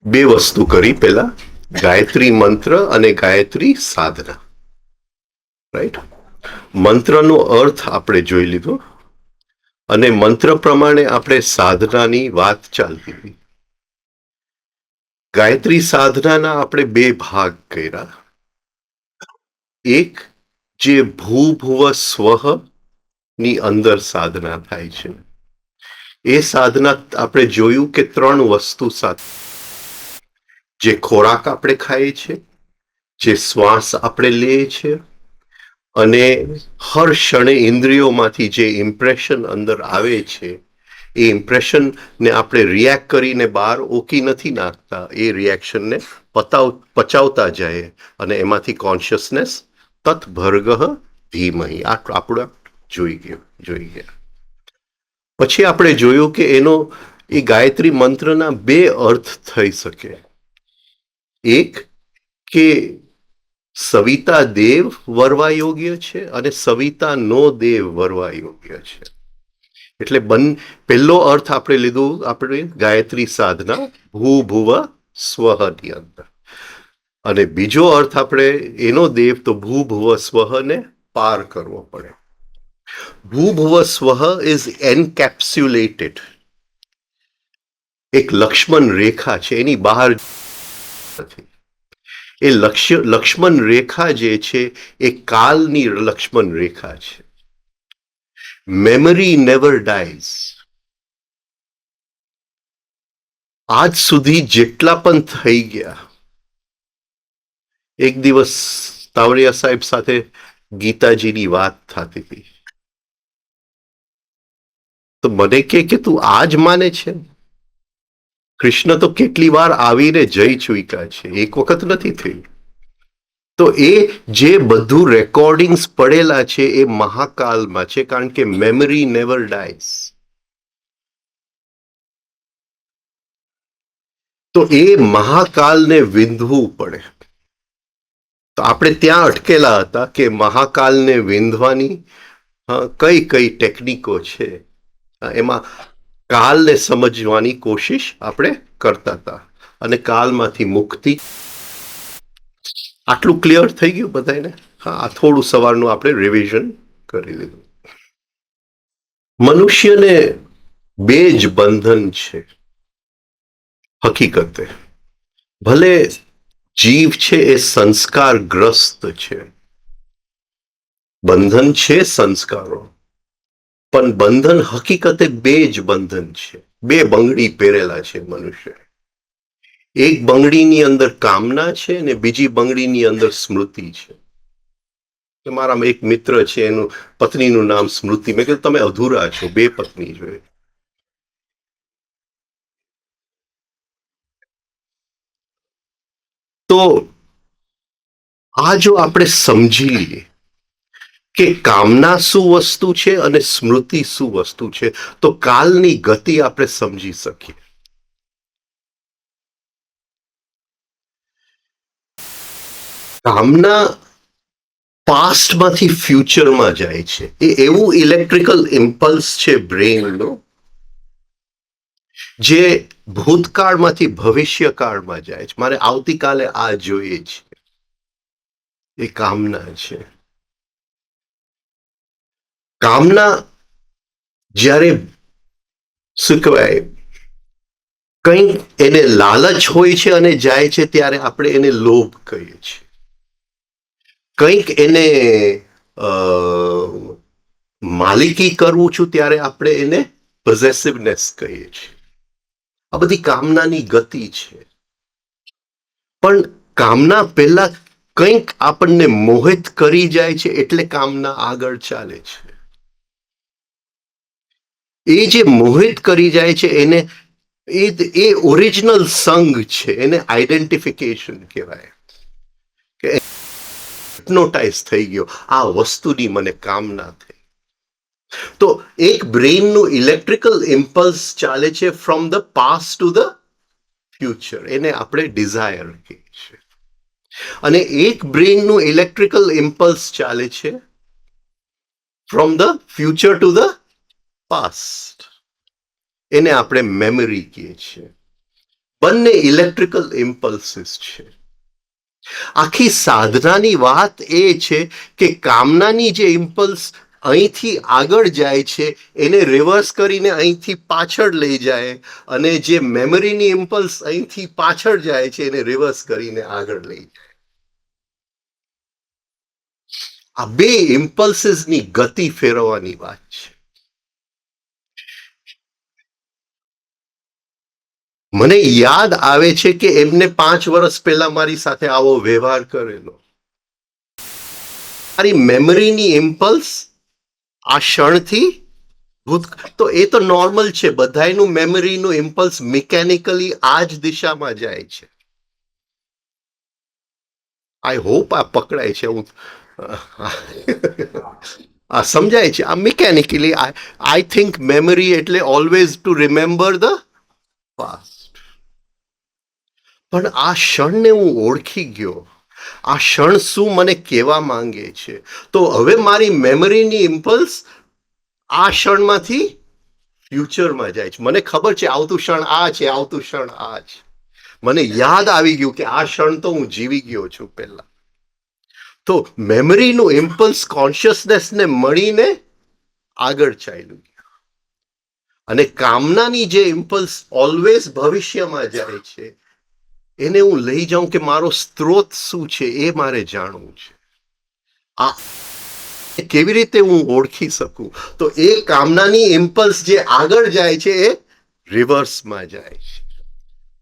બે વસ્તુ કરી. પેલા ગાયત્રી મંત્ર અને ગાયત્રી સાધના. રાઈટ. મંત્રનો અર્થ આપણે જોઈ લીધો અને મંત્ર પ્રમાણે આપણે સાધનાની વાત ચાલતી હતી. ગાયત્રી સાધનાના આપણે બે ભાગ કર્યા. એક જે ભૂભુવ સ્વહ ની અંદર સાધના થાય છે, એ સાધના આપણે જોયું કે ત્રણ વસ્તુ સાથે, જે ખોરાક આપણે ખાઈએ છીએ, જે શ્વાસ આપણે લઈએ છીએ, અને હર ક્ષણે ઇન્દ્રિયોમાંથી જે ઇમ્પ્રેશન અંદર આવે છે, એ ઇમ્પ્રેશનને આપણે રિએક્ટ કરીને બહાર ઓકી નથી નાખતા, એ રિએક્શનને પચાવતા જાય અને એમાંથી કોન્શિયસનેસ તત્ભર્ગ ધીમહી આપણે જોઈ ગયા. પછી આપણે જોયું કે એનો એ ગાયત્રી મંત્રના બે અર્થ થઈ શકે. એક કે સવિતા દેવ વરવા યોગ્ય છે અને સવિતા નો દેવ વરવા યોગ્ય છે. એટલે પહેલો અર્થ આપણે લીધું આપણે ગાયત્રી સાધના ભૂભુવ સ્વહની અંદર, અને બીજો અર્થ આપણે એનો દેવ તો ભૂભુવ સ્વહને પાર કરવો પડે. ભૂભુવ સ્વહ ઇઝ એન્કેપ્સ્યુલેટેડ, એક લક્ષ્મણ રેખા છે, એની બહાર નથી. એ લક્ષ્મણ રેખા જે છે એ કાલની લક્ષ્મણ રેખા છે. Memory never dyes. આજ સુધી જેટલા પણ થઈ ગયા, એક દિવસ તાવડિયા સાહેબ સાથે ગીતાજીની વાત થતી હતી, તો મને કે તું આજ માને છે? કૃષ્ણ તો કેટલી વાર આવીને જઈ ચૂક્યા છે, એક વખત નથી થયું. તો એ જે બધું રેકોર્ડિંગ્સ પડેલા છે એ મહાકાલમાં છે, કારણ કે મેમરી નેવર ડાઈઝ. તો એ મહાકાલને વિંધવું પડે. તો આપણે ત્યાં અટકેલા હતા કે મહાકાલને વિંધવાની કઈ કઈ ટેકનિકો છે, એમાં કાલને સમજવાની કોશિશ આપણે કરતા હતા, અને કાલમાંથી મુક્તિ. આટલું ક્લિયર થઈ ગયું બધાને? હા, થોડું સવારનું આપણે રિવિઝન કરી લીધું. મનુષ્યને બે જ બંધન છે હકીકતે. ભલે જીવ છે એ સંસ્કારગ્રસ્ત છે, બંધન છે સંસ્કારો, પણ બંધન હકીકતે બે જ બંધન છે. બે બંગડી પહેરેલા છે મનુષ્ય. એક બંગડીની અંદર કામના છે અને બીજી બંગડીની અંદર સ્મૃતિ છે. મારા એક મિત્ર છે, એનું પત્નીનું નામ સ્મૃતિ. મેં કીધું તમે અધૂરા છો, બે પત્ની જોઈએ. તો આ જો આપણે સમજી લઈએ કે કામના શું વસ્તુ છે અને સ્મૃતિ શું વસ્તુ છે, તો કાલની ગતિ આપણે સમજી શકીએ. કામના પાસ્ટમાંથી ફ્યુચરમાં જાય છે. એ એવું ઇલેક્ટ્રિકલ ઇમ્પલ્સ છે બ્રેઇનનો, જે ભૂતકાળમાંથી ભવિષ્યકાળમાં જાય છે. મારે આવતીકાલે આ જોઈએ છે, એ કામના છે. કામના જ્યારે શું કહેવાય, કંઈક એને લાલચ હોય છે અને જાય છે, ત્યારે આપણે એને લોભ કહીએ છીએ. કંઈક એને માલિકી કરવું છું, ત્યારે આપણે એને પોઝેસિવનેસ કહીએ છીએ. આ બધી કામનાની ગતિ છે. પણ કામના પહેલા કંઈક આપણને મોહિત કરી જાય છે, એટલે કામના આગળ ચાલે છે. એ જે મોહિત કરી જાય છે એને એ ઓરિજિનલ સંગ છે, એને આઈડેન્ટિફિકેશન કહેવાય કે હિપ્નોટાઇઝ થઈ ગયો, આ વસ્તુની મને કામના થઈ. તો એક બ્રેઇનનું ઇલેક્ટ્રિકલ ઇમ્પલ્સ ચાલે છે from the past to the future, એને આપણે ડિઝાયર કહીએ છીએ. અને એક બ્રેઇનનું ઇલેક્ટ્રિકલ ઇમ્પલ્સ ચાલે છે from the future to the past, એને આપણે મેમરી કહીએ છીએ. બંને ઇલેક્ટ્રિકલ ઇમ્પલ્સીસ છે. આખી સાધનાની વાત એ છે કે કામનાની જે ઇમ્પલ્સ અહીંથી આગળ જાય છે એને રિવર્સ કરીને અહીંથી પાછળ લઈ જાય, અને જે મેમરીની ઇમ્પલ્સ અહીંથી પાછળ જાય છે એને રિવર્સ કરીને આગળ લઈ જાય. આ બે ઇમ્પલ્સીસની ગતિ ફેરવવાની વાત છે. મને યાદ આવે છે કે એમને 5 વર્ષ પહેલા મારી સાથે આવો વ્યવહાર કરેલો. મારી મેમરીની ઇમ્પલ્સ આ ક્ષણથી તો એ તો નોર્મલ છે, બધાયનું મેમરીનું ઇમ્પલ્સ મિકેનિકલી આ જ દિશામાં જાય છે. આઈ હોપ આ પકડાય છે, હું આ સમજાય છે. આ મિકેનિકલી આઈ થિંક મેમરી એટલે always to remember the past. પણ આ ક્ષણને હું ઓળખી ગયો, આ ક્ષણ શું મને કહેવા માંગે છે. તો હવે મારી મેમરીની ઇમ્પલ્સ આ ક્ષણમાંથી ફ્યુચરમાં જાય છે. મને ખબર છે આવતું ક્ષણ આ છે, આવતું ક્ષણ આ છે. મને યાદ આવી ગયું કે આ ક્ષણ તો હું જીવી ગયો છું પહેલા. તો મેમરીનું ઇમ્પલ્સ કોન્શિયસનેસને મળીને આગળ ચાલ્યું, અને કામનાની જે ઇમ્પલ્સ ઓલવેઝ ભવિષ્યમાં જાય છે એને હું લઈ જાઉં કે મારો સ્ત્રોત શું છે એ મારે જાણવું છે. આ કેવી રીતે હું ઓળખી શકું? તો એ કામનાની ઇમ્પલ્સ જે આગળ જાય છે એ રિવર્સમાં જાય છે.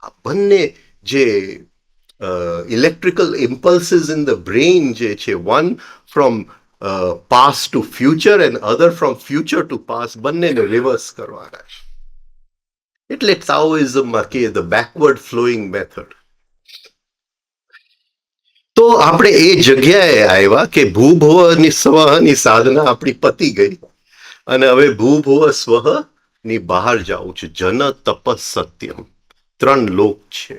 આ બંને જે electrical impulses in the brain જે છે, one from past to future and other from future to past, બંનેને રિવર્સ કરવાના છે. એટલે તાઓઇઝમમાં કે ધ બેકવર્ડ ફ્લોઈંગ મેથડ. તો આપણે એ જગ્યાએ આવ્યા કે ભૂભુવની સ્વની સાધના આપણી પતી ગઈ, અને હવે ભૂભુવ સ્વ ની બહાર જાવું છે. જન તપ સત્યમ, 3 લોક છે.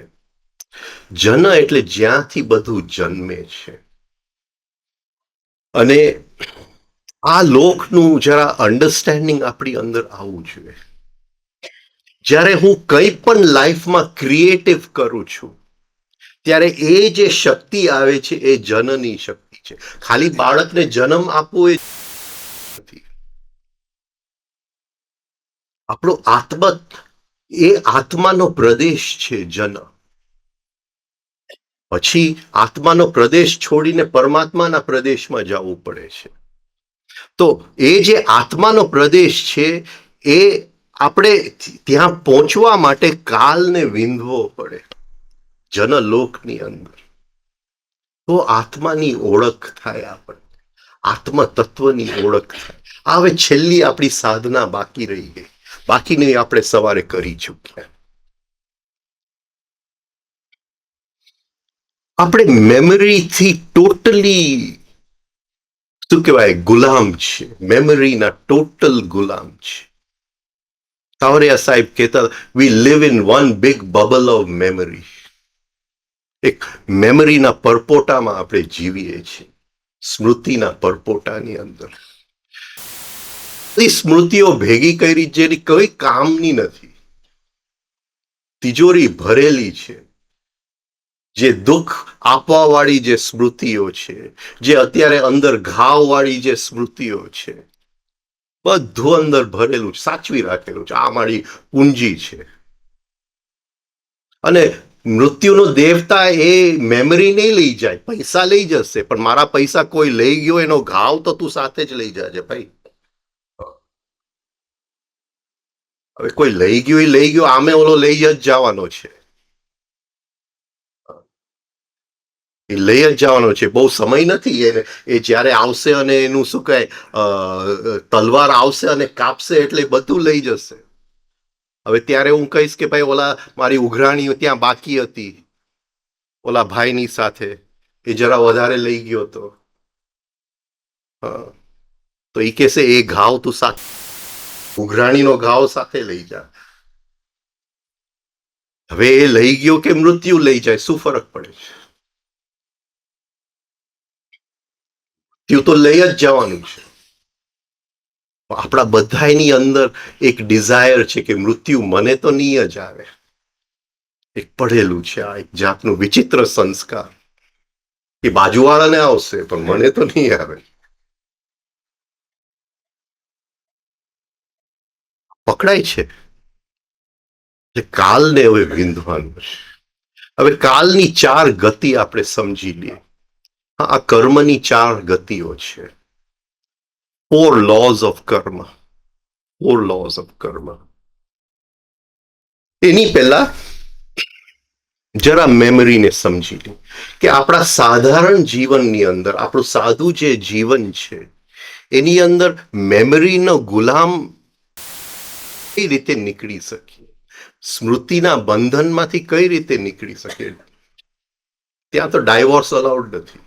જન એટલે જ્યાંથી બધું જન્મે છે, અને આ લોકનું જરા અન્ડરસ્ટેન્ડિંગ આપણી અંદર આવવું જોઈએ. જ્યારે હું કંઈ પણ લાઈફમાં ક્રિએટિવ કરું છું ત્યારે એ જે શક્તિ આવે છે એ જનની શક્તિ છે. ખાલી બાળકને જન્મ આપવો એ નથી. આપણો એ આત્માનો પ્રદેશ છે જન. પછી આત્માનો પ્રદેશ છોડીને પરમાત્માના પ્રદેશમાં જવું પડે છે. તો એ જે આત્માનો પ્રદેશ છે એ આપણે ત્યાં પહોંચવા માટે કાલને વિંધવો પડે જનલોકની અંદર. તો આત્માની ઓળખ થાય, આપણને આત્મ તત્વની ઓળખ થાય. હવે છેલ્લી આપણી સાધના બાકી રહી ગઈ, બાકીની આપણે સવારે કરી ચૂક્યા. આપણે મેમરીથી ટોટલી શું કહેવાય, ગુલામ છે. મેમરીના ટોટલ ગુલામ છે. સાવરિયા સાહેબ કહેતા, we live in one big bubble of memory. એક મેમરીના પરપોટામાં આપણે જીવીએ છીએ, સ્મૃતિના પરપોટાની અંદર. સ્મૃતિઓ ભેગી કરી જેની કોઈ કામની નથી, તિજોરી ભરેલી છે. જે દુઃખ આપવા વાળી જે સ્મૃતિઓ છે, જે અત્યારે અંદર ઘાવ વાળી જે સ્મૃતિઓ છે, બધું અંદર ભરેલું છે, સાચવી રાખેલું છે. આ મારી પૂંજી છે. અને મૃત્યુનો દેવતા એ મેમરી નહીં લઈ જાય, પૈસા લઈ જશે, પણ મારા પૈસા કોઈ લઈ ગયો એનો ઘાવ તો તું સાથે જ લઈ જાજે ભાઈ. હવે કોઈ લઈ ગયો, આમે ઓલો લઈ જ જવાનો છે, એ લઈ જ જવાનો છે. બહુ સમય નથી. એ જ્યારે આવશે અને એનું શું કહે, તલવાર આવશે અને કાપશે એટલે બધું લઈ જશે. હવે ત્યારે હું કહીશ કે ભાઈ ઓલા મારી ઉઘરાણી ત્યાં બાકી હતી ઓલા ભાઈની સાથે, એ જરા વધારે લઈ ગયો તો, હા, તો એ કહેશે એ ઘાવ તું સાથે ઉઘરાણીનો ઘાવ સાથે લઈ જા. હવે એ લઈ ગયો કે મૃત્યુ લઈ જાય શું ફરક પડે છે? મૃત્યુ તો લઈ જ જવાનું છે. આપણા બધાની અંદર એક ડિઝાયર છે કે મૃત્યુ મને તો નહીં જ આવે. એક પડેલું છે આ એક જાતનું વિચિત્ર સંસ્કાર કે બાજુવાળાને આવશે પણ મને તો નહીં આવે. પકડાય છે એટલે કાલને હવે વિંધવાનું છે. હવે કાલની 4 ગતિ આપણે સમજી લઈએ. આ કર્મની 4 ગતિઓ છે. 4 laws of કર્મ. 4 laws of કર્મ. એની પહેલા જરા મેમરીને સમજી લે કે આપણા સાધારણ જીવનની અંદર આપણું સાદું જે જીવન છે એની અંદર મેમરીનો ગુલામ કઈ રીતે નીકળી શકીએ, સ્મૃતિના બંધનમાંથી કઈ રીતે નીકળી શકીએ. ત્યાં તો ડાયવોર્સ અલાઉડ નથી.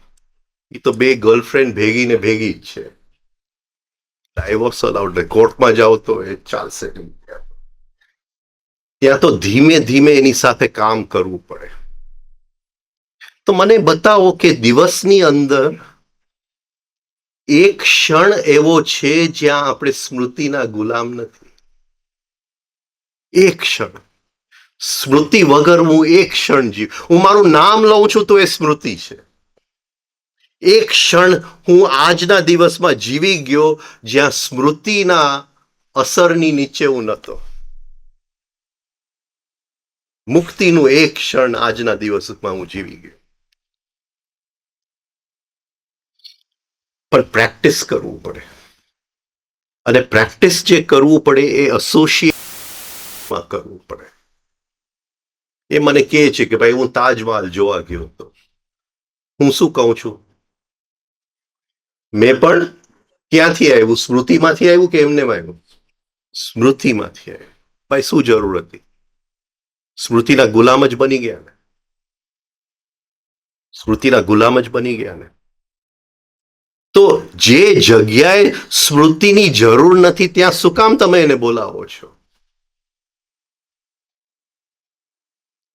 એ તો 2 ગર્લફ્રેન્ડ ભેગી ને ભેગી જ છે. ડાયવોર્સ અલાઉડ નથી. કોર્ટમાં જાઓ તો એ ચાલશે નહીં. ત્યાં તો ધીમે ધીમે એની સાથે કામ કરવું પડે. તો મને બતાવો કે દિવસની અંદર એક ક્ષણ એવો છે જ્યાં આપણે સ્મૃતિના ગુલામ નથી. એક ક્ષણ સ્મૃતિ વગર હું એક ક્ષણ જીવ, હું મારું નામ લઉં છું તો એ સ્મૃતિ છે. એક ક્ષણ હું આજના દિવસમાં જીવી ગયો જ્યાં સ્મૃતિના અસરની નીચે હું નહોતો. મુક્તિનું એક ક્ષણ આજના દિવસમાં હું જીવી ગયો. પણ પ્રેક્ટિસ કરવું પડે, અને પ્રેક્ટિસ જે કરવું પડે એ એસોસિએટમાં કરવું પડે. એ મને કહે છે કે ભાઈ હું તાજમહાલ જોવા ગયો હતો. હું શું કહું છું? મેં પણ ક્યાંથી આવ્યું? સ્મૃતિમાંથી આવ્યું કે એમને આવ્યું? સ્મૃતિમાંથી આવ્યું. ભાઈ શું જરૂર હતી? સ્મૃતિના ગુલામ જ બની ગયા ને. સ્મૃતિના ગુલામ જ બની ગયા ને. તો જે જગ્યાએ સ્મૃતિની જરૂર નથી ત્યાં શું કામ તમે એને બોલાવો છો?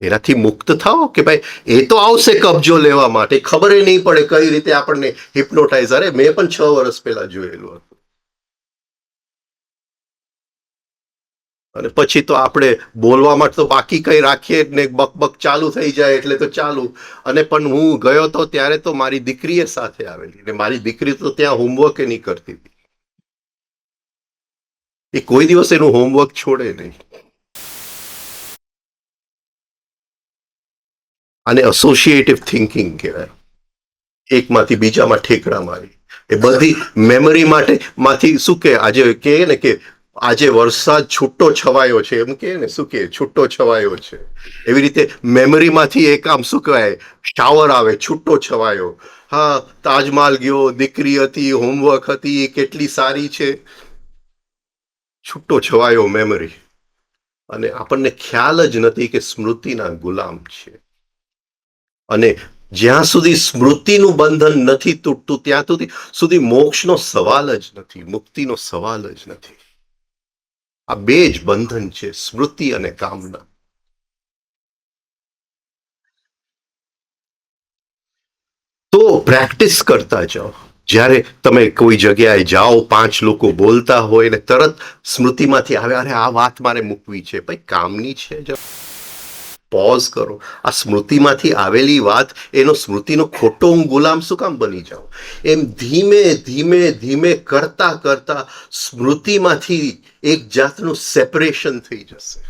એનાથી મુક્ત થાઓ કે ભાઈ એ તો આવશે કબજો લેવા માટે, ખબર નહીં પડે કઈ રીતે આપણને હિપ્નોટાઇઝ. અરે મેં પણ 6 વર્ષ પહેલા જોયેલું હતું. અને પછી તો આપણે બોલવા માટે તો બાકી કઈ રાખીએ ને બકબક ચાલુ થઈ જાય એટલે તો ચાલુ. અને પણ હું ગયો તો ત્યારે તો મારી દીકરીએ સાથે આવેલી ને મારી દીકરી તો ત્યાં હોમવર્ક એ નહીં કરતી હતી. એ કોઈ દિવસ એનું હોમવર્ક છોડે નહીં. આને એસોસિએટિવ થિંકિંગ કહેવાય. એકમાંથી બીજામાં ઠેકડા મારી એ બધી મેમરી માટે માંથી શું કે આજે કહે ને કે આજે વરસાદ છૂટો છવાયો છે, એમ કે ને શું કે છૂટો છવાયો છે, એવી રીતે મેમરીમાંથી એક આમ શું કહેવાય શાવર આવે છૂટો છવાયો. હા, તાજમહાલ ગયો, દીકરી હતી, હોમવર્ક હતી, કેટલી સારી છે, છૂટો છવાયો મેમરી. અને આપણને ખ્યાલ જ નથી કે સ્મૃતિના ગુલામ છે. અને જ્યાં સુધી સ્મૃતિનું બંધન નથી તૂટતું ત્યાં સુધી મોક્ષનો સવાલ જ નથી, મુક્તિનો સવાલ જ નથી. આ 2 જ બંધન છે, સ્મૃતિ અને કામના. તો પ્રેક્ટિસ કરતા જાઓ. જ્યારે તમે કોઈ જગ્યાએ જાઓ, 5 લોકો બોલતા હોય ને તરત સ્મૃતિમાંથી આવે અરે આ વાત મારે મૂકવી છે, ભાઈ કામની છે. પોઝ કરો. આ સ્મૃતિમાંથી આવેલી વાત, એનો સ્મૃતિનો ખોટો હું ગુલામ શું કામ બની જાઉં? એમ ધીમે ધીમે ધીમે કરતા કરતા સ્મૃતિમાંથી એક જાતનું સેપરેશન થઈ જશે.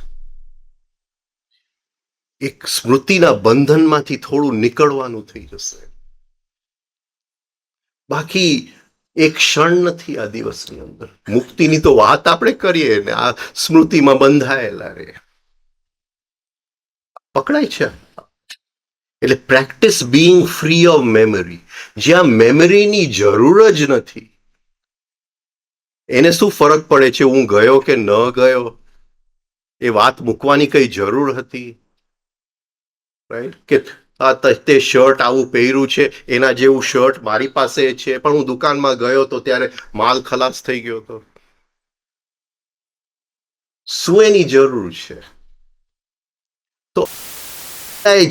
એક સ્મૃતિના બંધનમાંથી થોડું નીકળવાનું થઈ જશે. બાકી એક ક્ષણ નથી આ દિવસની અંદર. મુક્તિની તો વાત આપણે કરીએ ને આ સ્મૃતિમાં બંધાયેલા રે. પકડાય છે. એટલે practice being free of memory. જ્યાં મેમરીની જરૂર જ નથી એને શું ફરક પડે છે હું ગયો કે ન ગયો? એ વાત મૂકવાની કઈ જરૂર હતી? રાઈટ કે તે શર્ટ આવું પહેર્યું છે, એના જેવું શર્ટ મારી પાસે છે, પણ હું દુકાનમાં ગયો તો ત્યારે માલ ખલાસ થઈ ગયો હતો. શું એની જરૂર છે? તો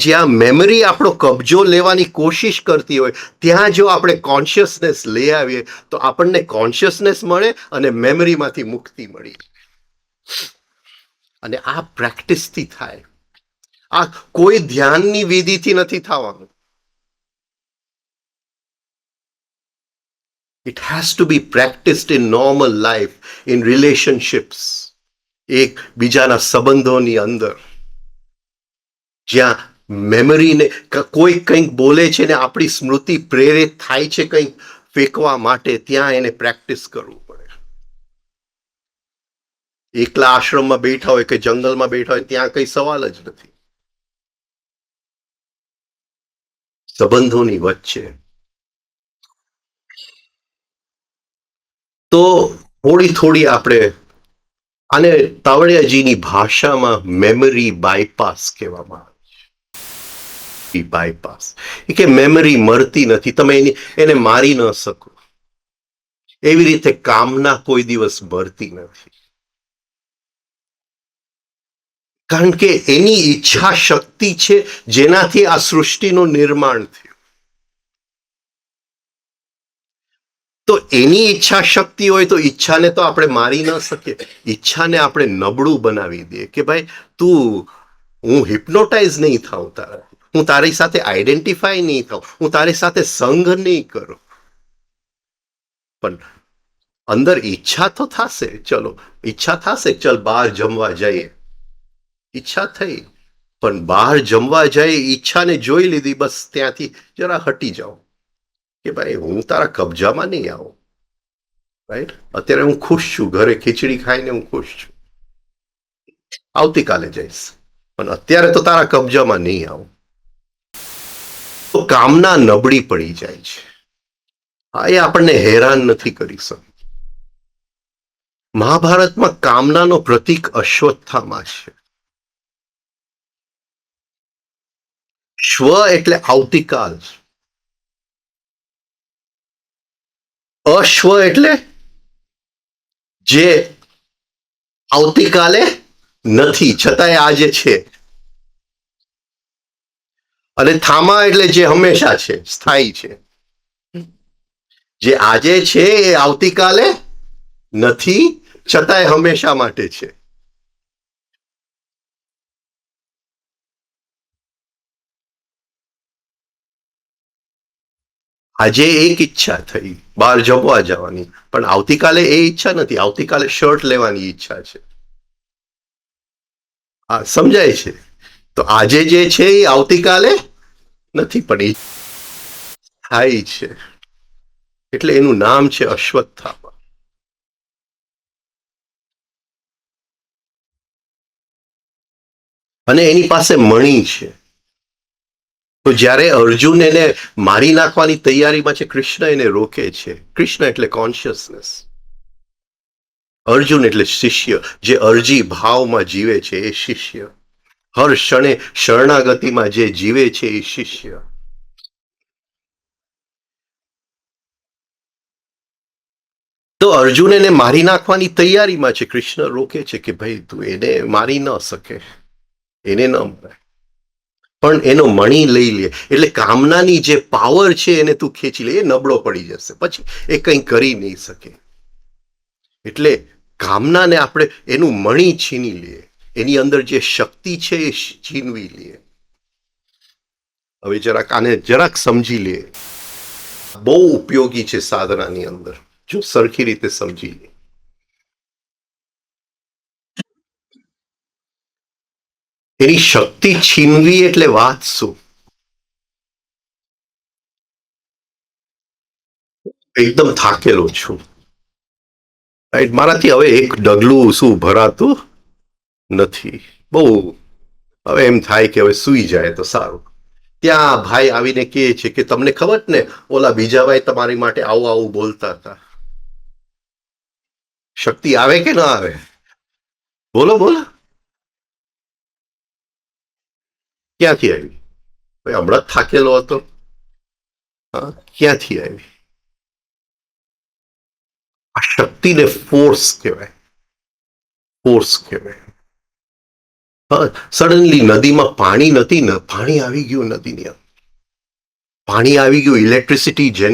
જ્યાં મેમરી આપણો કબજો લેવાની કોશિશ કરતી હોય ત્યાં જો આપણે કોન્શિયસનેસ લઈ આવીએ તો આપણને કોન્શિયસનેસ મળે અને મેમરીમાંથી મુક્તિ મળી. અને આ પ્રેક્ટિસથી થાય. આ કોઈ ધ્યાનની વિધિથી નથી થવાનું. It has to be practiced in normal life, in relationships, એક બીજાના સંબંધોની અંદર, જ્યાં મેમરીને કોઈ કંઈક બોલે છે ને આપણી સ્મૃતિ પ્રેરિત થાય છે કંઈક ફેંકવા માટે, ત્યાં એને પ્રેક્ટિસ કરવું પડે. એકલા આશ્રમમાં બેઠા હોય કે જંગલમાં બેઠા હોય ત્યાં કઈ સવાલ જ નથી. સંબંધોની વચ્ચે તો થોડી થોડી આપણે આને તાવડિયાજીની ભાષામાં મેમરી બાયપાસ કહેવામાં આવે છે. બાયપાસ એ કે મેમરી મરતી નથી, તમે એને મારી ન શકો. એવી રીતે કામના કોઈ દિવસ મરતી નથી, કારણ કે એની ઈચ્છા શક્તિ છે જેનાથી આ સૃષ્ટિનું નિર્માણ થયું. તો એની ઈચ્છા શક્તિ હોય તો ઈચ્છાને તો આપણે મારી ન શકીએ. ઈચ્છાને આપણે નબળું બનાવી દઈએ કે ભાઈ તું, હું હિપ્નોટાઇઝ નહીં થાઉં તારા, હું તારી સાથે આઈડેન્ટિફાય નહીં થાઉં, હું તારી સાથે સંગ નહીં કરું. પણ અંદર ઈચ્છા તો થશે, ચલો ઈચ્છા થશે, ચલ બહાર જમવા જઈએ. ઈચ્છા થઈ, પણ બહાર જમવા જઈએ ઈચ્છાને જોઈ લીધી, બસ ત્યાંથી જરા હટી જાઓ કે ભાઈ હું તારા કબજામાં નહીં આવું. રાઈટ? અત્યારે હું ખુશ છું, ઘરે ખીચડી ખાઈને હું ખુશ છું, આવતીકાલે જઈશ, પણ અત્યારે તો તારા કબજામાં નહીં આવું. તો કામના નબળી પડી જાય છે. હા, એ આપણને હેરાન નથી કરી શકતું. મહાભારતમાં કામનાનો પ્રતીક અશ્વત્થામા છે. શ્વ એટલે આવતીકાલ, અશ્વ એટલે જે આવતીકાલે નથી છતાંય આજે છે, અને થામા એટલે જે હંમેશા છે, સ્થાયી છે. જે આજે છે એ આવતીકાલે નથી છતાંય હંમેશા માટે છે. આજે એક ઈચ્છા થઈ બહાર જમવા જવાની, પણ આવતીકાલે એ ઈચ્છા નથી, આવતીકાલે શર્ટ લેવાની ઈચ્છા છે. આ સમજાય છે? તો આજે જે છે એ આવતીકાલે નથી, પણ એ થાય છે, એટલે એનું નામ છે અશ્વત્થામા. અને એની પાસે મણી છે. તો જ્યારે અર્જુન એને મારી નાખવાની તૈયારીમાં છે, કૃષ્ણ એને રોકે છે. કૃષ્ણ એટલે કોન્શિયસનેસ, અર્જુન એટલે શિષ્ય, જે અરજી ભાવમાં જીવે છે એ શિષ્ય, હર ક્ષણે શરણાગતિમાં જે જીવે છે એ શિષ્ય. તો અર્જુન એને મારી નાખવાની તૈયારીમાં છે, કૃષ્ણ રોકે છે કે ભાઈ તું એને મારી ન શકે, એને ન મરાય, પણ એનો મણી લઈ લે, એટલે કામનાની જે પાવર છે એને તું ખેંચી લે, એ નબળો પડી જશે, પછી એ કંઈ કરી નહીં શકે. એટલે કામનાને આપણે એનું મણી છીની લઈએ, એની અંદર જે શક્તિ છે એ છીનવી લઈએ. હવે જરાક આને જરાક સમજી લે, બહુ ઉપયોગી છે સાધનાની અંદર, જો સરખી રીતે સમજી લે. એની શક્તિ છીનવી એટલે વાત શું? એકદમ થાકેલો છું, રાઈટ, મારાથી હવે એક ડગલું શું ભરાતું નથી, બહુ હવે એમ થાય કે હવે સૂઈ જાય તો સારું. ત્યાં ભાઈ આવીને કહે છે કે તમને ખબર ને ઓલા બીજા ભાઈ તમારી માટે આવું આવું બોલતા હતા. શક્તિ આવે કે ના આવે? બોલો બોલો. ક્યાંથી આવી? ભાઈ હમણાં જ થાકેલો હતો. હા, ક્યાંથી આવી? આ શક્તિને ફોર્સ કહેવાય. ફોર્સ કહેવાય. હા, સડનલી નદીમાં પાણી નથી ને, પાણી આવી ગયું નદીની અંદર. પાણી આવી ગયું, ઇલેક્ટ્રિસિટી જેન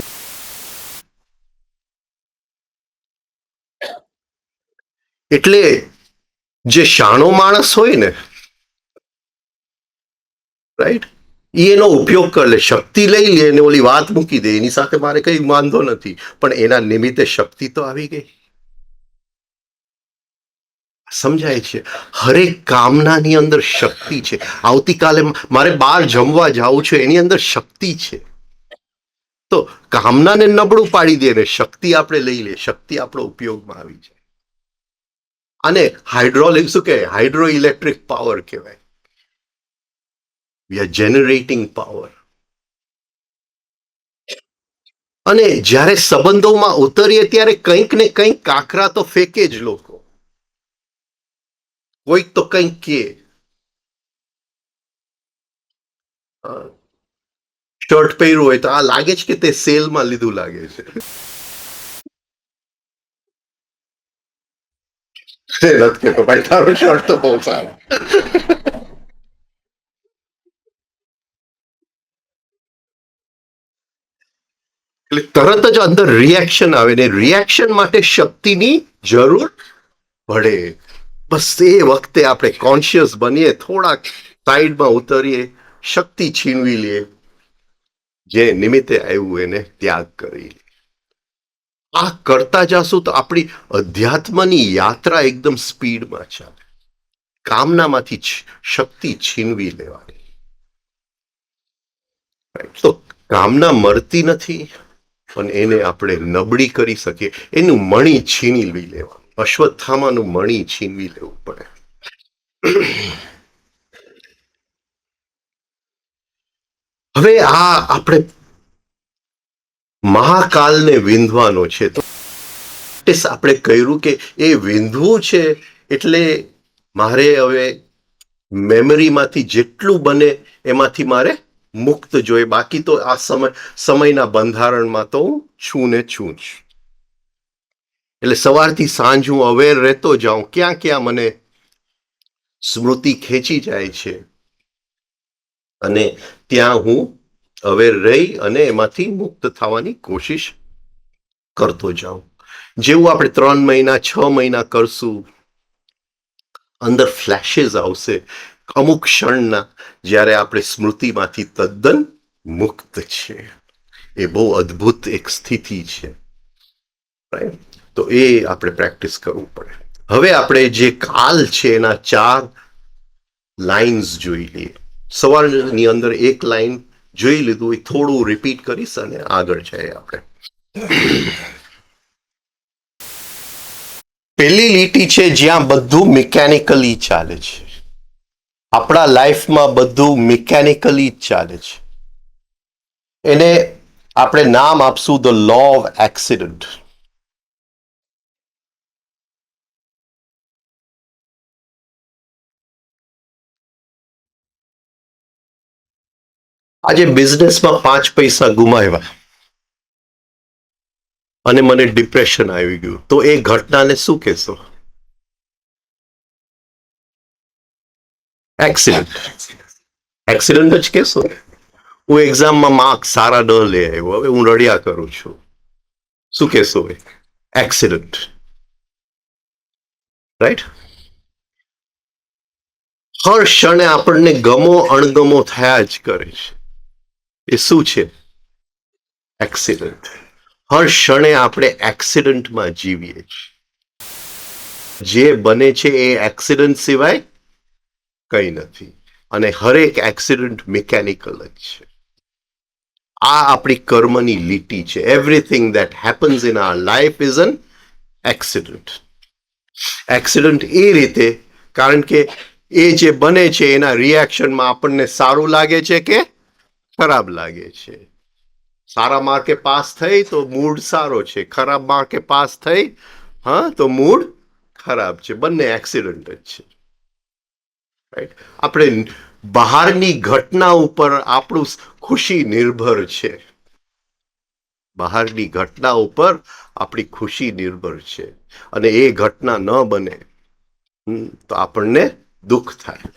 એટલે જે શાણો માણસ હોય ને, રાઈટ, એ એનો ઉપયોગ કરી લે, શક્તિ લઈ લે અને ઓલી વાત મૂકી દે, એની સાથે મારે કઈ વાંધો નથી, પણ એના નિમિત્તે શક્તિ તો આવી ગઈ. સમજાય છે? હરેક કામનાની અંદર શક્તિ છે. આવતીકાલે મારે બહાર જમવા જવું છે, એની અંદર શક્તિ છે. તો કામનાને નબળું પાડી દે ને શક્તિ આપણે લઈ લે, શક્તિ આપણો ઉપયોગમાં આવી જાય. અને હાઇડ્રોલિક શું કહેવાય? હાઇડ્રો ઇલેક્ટ્રિક પાવર કહેવાય. We are generating power. અને જ્યારે સંબંધોમાં ઉતરીએ ત્યારે કંઈક ને કંઈક કાકરા તો ફેંકે જ લોકો. કોઈક તો કંઈક કે શર્ટ પહેર્યું હોય તો આ લાગે છે કે તે સેલમાં લીધું લાગે છે. નથી કહેતો ભાઈ તારો શર્ટ તો બહુ સારો. એટલે તરત જ અંદર રિએક્શન આવે ને રિએક્શન માટે શક્તિની જરૂર પડે. બસ એ વખતે આપણે કોન્શિયસ બનીએ, થોડાક સાઈડમાં ઉતરીએ, શક્તિ છીનવી લઈએ, જે નિમિત્તે આવ્યું એને ત્યાગ કરી. આ કરતા જાશું તો આપણી અધ્યાત્મની યાત્રા એકદમ સ્પીડમાં ચાલે. કામનામાંથી શક્તિ છીનવી લેવાની. તો કામના મળતી નથી, પણ એને આપણે નબળી કરી શકીએ. એનું મણી છીનવી લેવાનું. અશ્વત્થામાનું મણી છીનવી લેવું પડે. હવે આ આપણે મહાકાલને વિંધવાનો છે, તો આપણે કહ્યું કે એ વિંધવું છે એટલે મારે હવે મેમરીમાંથી જેટલું બને એમાંથી મારે મુક્ત જોઈએ, બાકી તો આ સમયના બંધારણમાં તો હું છું ને છું જ. એટલે સવારથી સાંજ હું અવેર રહેતો જાઉં, ક્યાં ક્યાં મને સ્મૃતિ ખેંચી જાય છે, અને ત્યાં હું અવેર રહી અને એમાંથી મુક્ત થવાની કોશિશ કરતો જાઉં. જેવું આપણે 3 મહિના 6 મહિના કરશું, અંદર ફ્લેશેસ આવશે અમુક ક્ષણના, જ્યારે આપણે સ્મૃતિમાંથી તદ્દન મુક્ત છે. એ બહુ અદ્ભુત એક સ્થિતિ છે. તો એ આપણે પ્રેક્ટિસ કરવું પડે. હવે આપણે જે કાલ છે એના 4 લાઇન્સ જોઈ લઈએ. સવારની અંદર એક લાઇન જોઈ લીધું, એ થોડું રિપીટ કરીશ અને આગળ જઈએ આપણે. પહેલી લીટી છે જ્યાં બધું મિકેનિકલી ચાલે છે. આપણા લાઈફમાં બધું મિકેનિકલી જ ચાલે છે. એને આપણે નામ આપશું ધ લો ઓફ એક્સિડન્ટ. આજે બિઝનેસમાં 5 પૈસા ગુમાવ્યા અને મને ડિપ્રેશન આવી ગયું, તો એ ઘટનાને શું કહેશો? એક્સિડન્ટ. એક્સિડન્ટ જ કહેશો. હું એક્ઝામમાં માર્ક્સ સારા ન લઈ આવ્યો, હવે હું રડ્યા કરું છું, શું કહેશો? એક્સિડન્ટ. રાઈટ. હર ક્ષણે આપણને ગમો અણગમો થયા જ કરે છે. એ શું છે? એક્સિડન્ટ. હર ક્ષણે આપણે એક્સિડન્ટમાં જીવીએ છીએ. જે બને છે એ એક્સિડન્ટ સિવાય કંઈ નથી, અને હરેક એક્સિડન્ટ મિકેનિકલ જ છે. આ આપણી કર્મની લીટી છે. Everything that happens in our life is an accident. Accident એ રીતે કારણ કે એ જે બને છે એના રિએક્શનમાં આપણને સારું લાગે છે કે ખરાબ લાગે છે. સારા માર્કે પાસ થઈ તો મૂડ સારો છે, ખરાબ માર્કે પાસ થઈ તો મૂડ ખરાબ છે. બંને એક્સિડન્ટ જ છે. રાઈટ. આપણે બહારની ઘટના ઉપર આપણું ખુશી નિર્ભર છે. બહારની ઘટના ઉપર આપણી ખુશી નિર્ભર છે અને એ ઘટના ન બને તો આપણને દુઃખ થાય.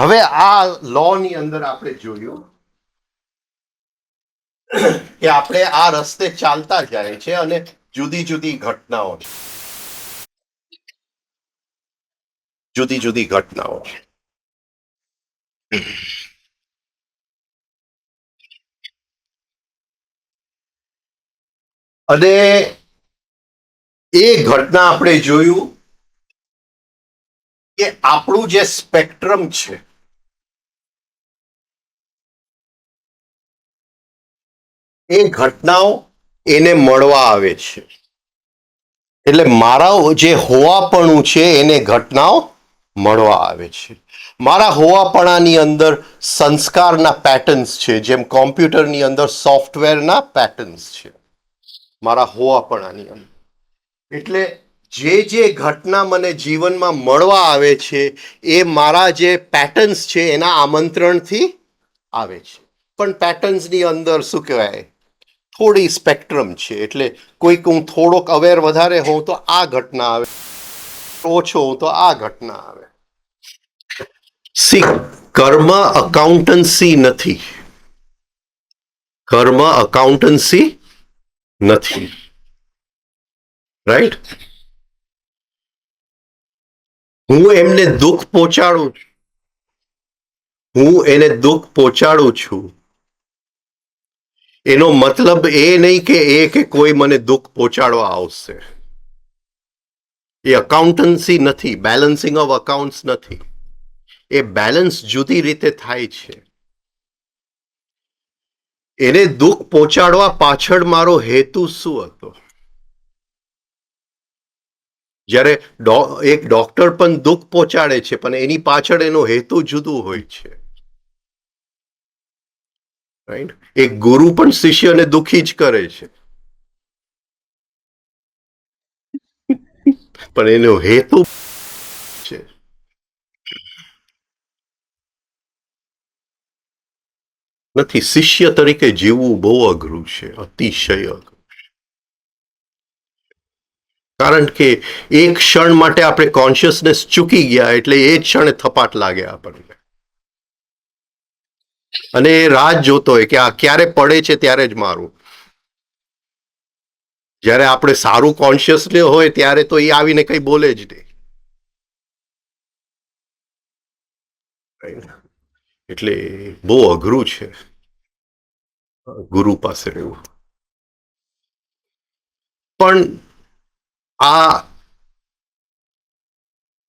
હવે આ લો ની અંદર આપણે જોયું કે આપણે આ રસ્તે ચાલતા જાય છે અને જુદી જુદી ઘટનાઓ છે. જુદી જુદી ઘટનાઓ છે. અને એ ઘટના આપણે જોયું કે આપણું જે સ્પેક્ટ્રમ છે એ ઘટનાઓ એને મળવા આવે છે. એટલે મારા જે હોવાપણું છે એને ઘટનાઓ મળવા આવે છે. મારા હોવાપણાની અંદર સંસ્કારના પેટર્ન્સ છે, જેમ કોમ્પ્યુટરની અંદર સોફ્ટવેરના પેટર્ન્સ છે મારા હોવાપણાની અંદર. એટલે જે ઘટના મને જીવનમાં મળવા આવે છે એ મારા જે પેટર્ન્સ છે એના આમંત્રણથી આવે છે. પણ પેટર્ન્સની અંદર શું કહેવાય, થોડી સ્પેક્ટ્રમ છે. એટલે કોઈક હું થોડોક અવેર વધારે હોઉં તો આ ઘટના આવે, ઓછો હોઉં તો આ ઘટના આવે. સી કર્મ અકાઉન્ટન્સી નથી. કર્મ અકાઉન્ટન્સી નથી. રાઈટ? હું એમને દુઃખ પહોંચાડું છું, હું એને દુઃખ પહોંચાડું છું, એનો મતલબ એ નહીં કે કોઈ મને દુઃખ પહોંચાડવા આવશે. એ અકાઉન્ટન્સી નથી, બેલેન્સિંગ ઓફ અકાઉન્ટ્સ નથી. એ બેલેન્સ જુદી રીતે થાય છે. એને દુઃખ પહોંચાડવા પાછળ મારો હેતુ શું હતો? જ્યારે એક ડોક્ટર પણ દુઃખ પહોંચાડે છે પણ એની પાછળ એનો હેતુ જુદું હોય છે. રાઈટ? એક ગુરુ પણ શિષ્યને દુઃખી જ કરે છે પણ એનો હેતુ છે. નથી. શિષ્ય તરીકે જીવવું બહુ અઘરું છે, અતિશય અઘરું. કારણ કે એક ક્ષણ માટે આપણે કોન્શિયસનેસ ચૂકી ગયા એટલે એ જ ક્ષણે થપાટ લાગે આપણને. અને એ રાહ જોતો હોય કે આ ક્યારે પડે છે ત્યારે જ મારું. જ્યારે આપણે સારું કોન્શિયસ હોય ત્યારે તો એ આવીને કઈ બોલે જ નહીં. એટલે બહુ અઘરું છે ગુરુ પાસે રહેવું. પણ આ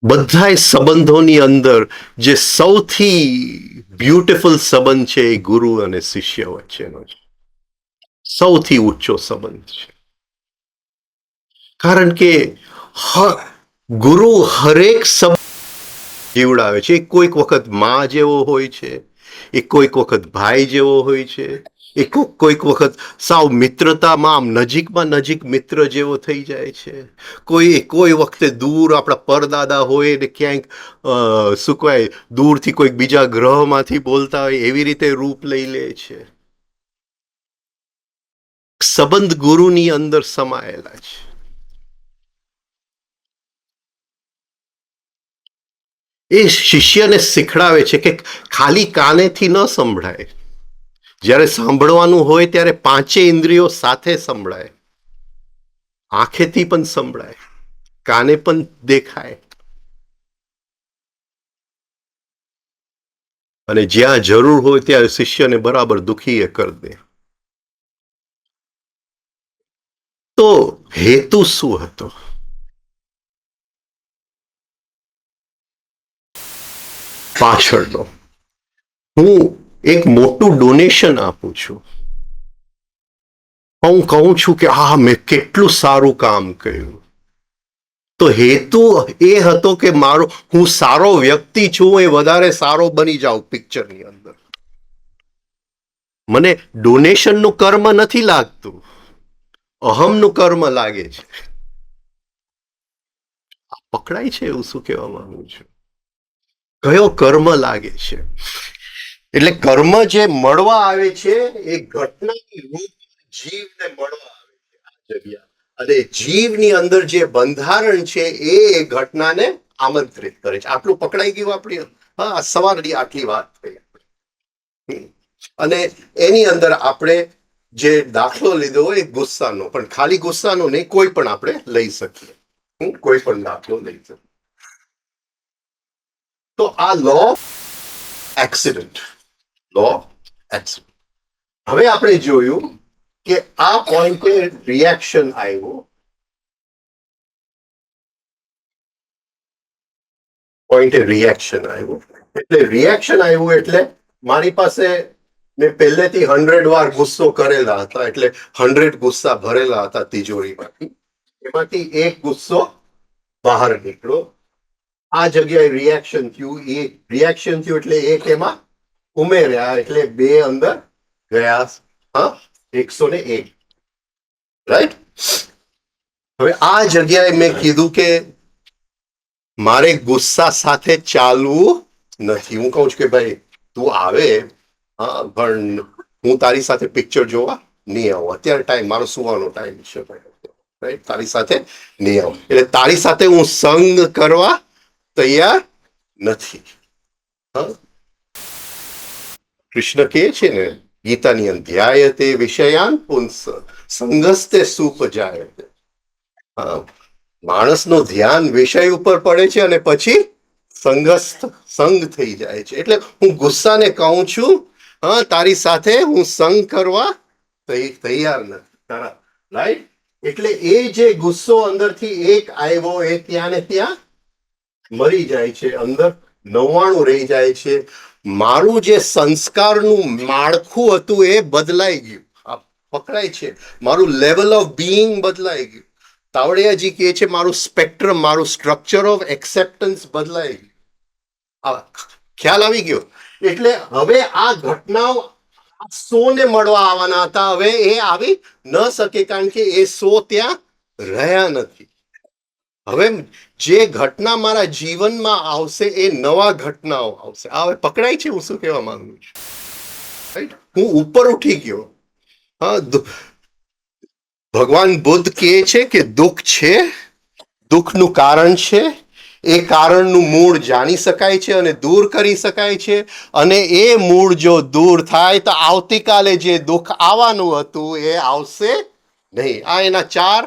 બધા સંબંધોની અંદર જે સૌથી બ્યુટીફુલ સંબંધ છે એ ગુરુ અને શિષ્ય વચ્ચેનો છે. સૌથી ઊંચો સંબંધ છે. કારણ કે ગુરુ હરેક સંબંધ જીવડાવે છે. એ કોઈક વખત માં જેવો હોય છે, એ કોઈક વખત ભાઈ જેવો હોય છે, એ કોઈક વખત સાવ મિત્રતામાં આમ નજીકમાં નજીક મિત્ર જેવો થઈ જાય છે. કોઈ વખતે દૂર આપણા પરદાદા હોય ને ક્યાંક શું કહેવાય દૂરથી કોઈક બીજા ગ્રહમાંથી બોલતા હોય એવી રીતે રૂપ લઈ લે છે. સંબંધ ગુરુની અંદર સમાયેલા છે. એ શિષ્યને શીખડાવે છે કે ખાલી કાનેથી ન સંભળાય. જ્યારે સાંભળવાનું હોય ત્યારે પાંચે ઇન્દ્રિયો સાથે સંભળાય. આંખેથી પણ સંભળાય, કાને પણ દેખાય, અને જ્યાં જરૂર હોય ત્યાં શિષ્યને બરાબર દુખી એ કરી દે. તો હેતુ શું હતો? પાછળનો હું એક મોટું ડોનેશન આપું છું. હું કહું છું કે આ મેં કેટલું સારું કામ કર્યું. તો હેતુ એ હતો કે હું સારો વ્યક્તિ છું, એ વધારે સારો બની જાઉં પિક્ચરની અંદર. મને ડોનેશનનું કર્મ નથી લાગતું, અહમનું કર્મ લાગે છે. પકડાય છે એવું શું કહેવા માંગુ છું? કયો કર્મ લાગે છે. એટલે કર્મ જે મળવા આવે છે એ ઘટનાની રૂપ જીવને મળવા આવે છે આ જગ્યા, અને જીવની અંદર જે બંધારણ છે એ ઘટનાને આમંત્રિત કરે છે. આટલું પકડાઈ ગયું આપણી. હા, સવારની આટલી વાત થઈ. અને એની અંદર આપણે જે દાખલો લીધો હોય ગુસ્સાનો, પણ ખાલી ગુસ્સાનો નહીં, કોઈ પણ આપણે લઈ શકીએ. કોઈ પણ દાખલો લઈ શકીએ. તો આ લો એક્સિડન્ટ, લો એક્સિડન્ટ. હવે આપણે જોયું કે આ પોઈન્ટે રિએક્શન આવ્યું, પોઈન્ટે રિએક્શન આવ્યું. એટલે રિએક્શન આવ્યું એટલે મારી પાસે મેં પહેલેથી 100 વાર ગુસ્સો કરેલા હતા, એટલે 100 ગુસ્સા ભરેલા હતા તિજોરીમાંથી. એમાંથી એક ગુસ્સો બહાર નીકળ્યો. આ જગ્યાએ રિએક્શન થયું. એ રિએક્શન થયું એટલે એક એમાં ઉમેર્યા, એટલે 2 અંદર ગયા. હા, 101. રાઈટ. હવે આ જગ્યાએ મેં કીધું કે મારે ગુસ્સા સાથે ચાલવું નથી. હું કહું છું કે ભાઈ તું આવે, હા, પણ હું તારી સાથે પિક્ચર જોવા નહીં આવું. અત્યારે ટાઈમ મારો સુવાનો ટાઈમ છે ભાઈ, તારી સાથે નહીં આવું. એટલે તારી સાથે હું સંગ કરવા તૈયાર નથી. કૃષ્ણ કહે છે ને ગીતાની અંદર, ધ્યાયતે વિષયાન પુંસ સંગસ્તે સુપજાયતે. માણસનું ધ્યાન વિષય ઉપર પડે છે અને પછી સંગ થઈ જાય છે. એટલે હું ગુસ્સાને કહું છું, હા, તારી સાથે હું સંગ કરવા તૈયાર નથી. રાઈટ. એટલે એ જે ગુસ્સો અંદરથી એક આવ્યો એ ત્યાં ને ત્યાં મરી જાય છે, અંદર 99 રહી જાય છે. મારું જે સંસ્કારનું માળખું હતું એ બદલાઈ ગયું. આ પકડાય છે. મારું લેવલ ઓફ બીઈંગ બદલાઈ ગયું. તાવડિયાજી કહે છે મારું સ્પેક્ટ્રમ, મારું સ્ટ્રક્ચર ઓફ એક્સેપ્ટન્સ બદલાઈ ગયું. ખ્યાલ આવી ગયો. એટલે હવે આ ઘટનાઓ સોને મળવા આવવાના હતા, હવે એ આવી ન શકે કારણ કે એ સો ત્યાં રહ્યા નથી. હવે જે ઘટના મારા જીવનમાં આવશે એ નવા ઘટનાઓ આવશે. હવે પકડાય છે હું શું કહેવા માંગુ છું. રાઈટ. હું ઉપર ઉઠી ગયો. હા, ભગવાન બુદ્ધ કહે છે કે દુઃખ છે, દુઃખનું કારણ છે, એ કારણનું મૂળ જાણી શકાય છે અને દૂર કરી શકાય છે. અને એ મૂળ જો દૂર થાય તો આવતીકાલે જે દુઃખ આવવાનું હતું એ આવશે નહીં. આ એના 4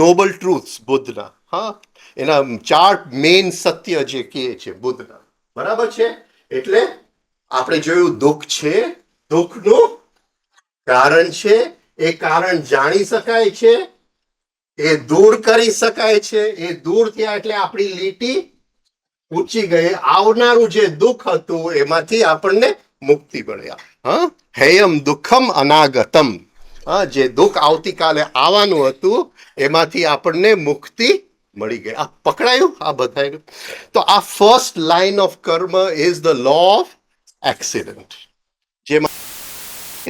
નોબલ ટ્રુથ્સ બુદ્ધના. હા, એના 4 મેઇન સત્ય જે કહે છે બુદ્ધના. બરાબર છે. એટલે આપણે જોયું દુઃખ છે, દુઃખનું કારણ છે, એ કારણ જાણી શકાય છે, એ દૂર કરી શકાય છે. એ દૂર થયા એટલે આપણી લીટી ઊંચી ગઈ. આવનારું જે દુઃખ હતું એમાંથી આપણને મુક્તિ મળ્યા. હા, હેયમ દુઃખમ અનાગતમ. હા, જે દુઃખ આવતીકાલે આવવાનું હતું એમાંથી આપણને મુક્તિ મળી ગઈ. આ પકડાયું? આ બધાયું? તો આ first line of karma is the law of accident, જેમાં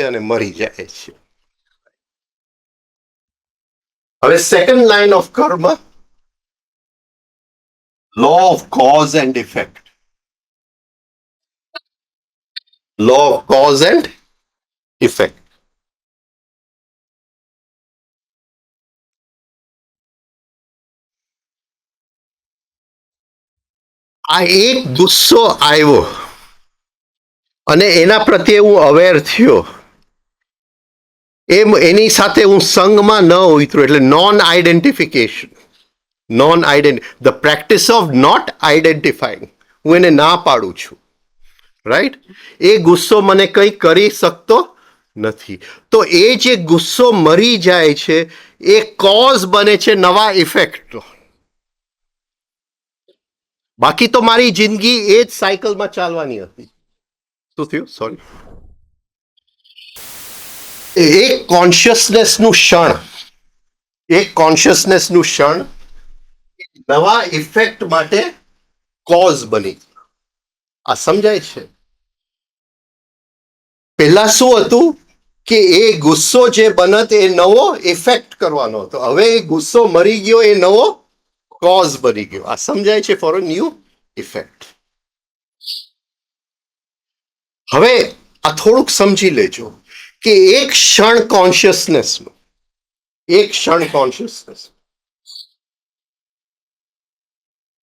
અને મરી જાય છે. હવે second line of karma, law of cause and effect. Law of cause and effect. આ એક ગુસ્સો આવ્યો અને એના પ્રત્યે હું અવેર થયો, એની સાથે હું સંગમાં ન ઉતર્યો. એટલે non identification, the practice of not identifying. હું એને ના પાડું છું. રાઈટ. એ ગુસ્સો મને કંઈ કરી શકતો નથી. તો એ જે ગુસ્સો મરી જાય છે એ કોઝ બને છે નવા ઇફેક્ટનો. બાકી તો મારી જિંદગી એ જ સાયકલમાં ચાલવાની હતી. શું થયું? સોરી. એક કોન્શિયસનેસનું ક્ષણ નવા ઇફેક્ટ માટે કોઝ બની. આ સમજાય છે? પહેલા શું હતું કે એ ગુસ્સો જે બનત એ નવો ઇફેક્ટ કરવાનો હતો. હવે એ ગુસ્સો મરી ગયો, એ નવો કોઝ બની ગયો. આ સમજાય છે? For a new effect. હવે આ થોડુંક સમજી લેજો કે એક ક્ષણ કોન્શિયસનેસનું, એક ક્ષણ કોન્શિયસનેસ,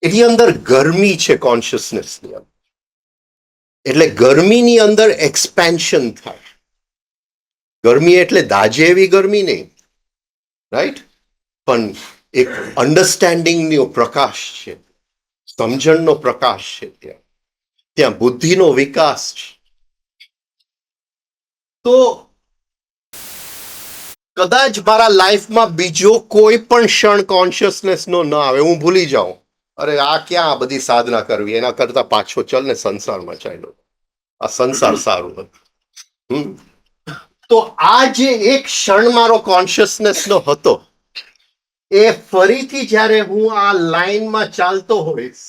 એની અંદર ગરમી છે કોન્શિયસનેસની અંદર. એટલે ગરમીની અંદર એક્સપેન્શન થાય. ગરમી એટલે દાજે એવી ગરમી નહીં, રાઈટ, પણ એક અન્ડરસ્ટેન્ડિંગનો પ્રકાશ છે, સમજણનો પ્રકાશ છે, ત્યાં ત્યાં બુદ્ધિનો વિકાસ છે. તો કદાચ મારા લાઈફમાં બીજો કોઈ પણ ક્ષણ કોન્શિયસનેસનો ન આવે, હું ભૂલી જાઉં, અરે આ ક્યાં આ બધી સાધના કરવી, એના કરતા પાછો ચલ ને સંસારમાં ચાલ્યો, આ સંસાર સારું હતું. તો આ જે એક ક્ષણ મારો કોન્શિયસનેસનો હતો, એ ફરીથી જ્યારે હું આ લાઈનમાં ચાલતો હોઈશ,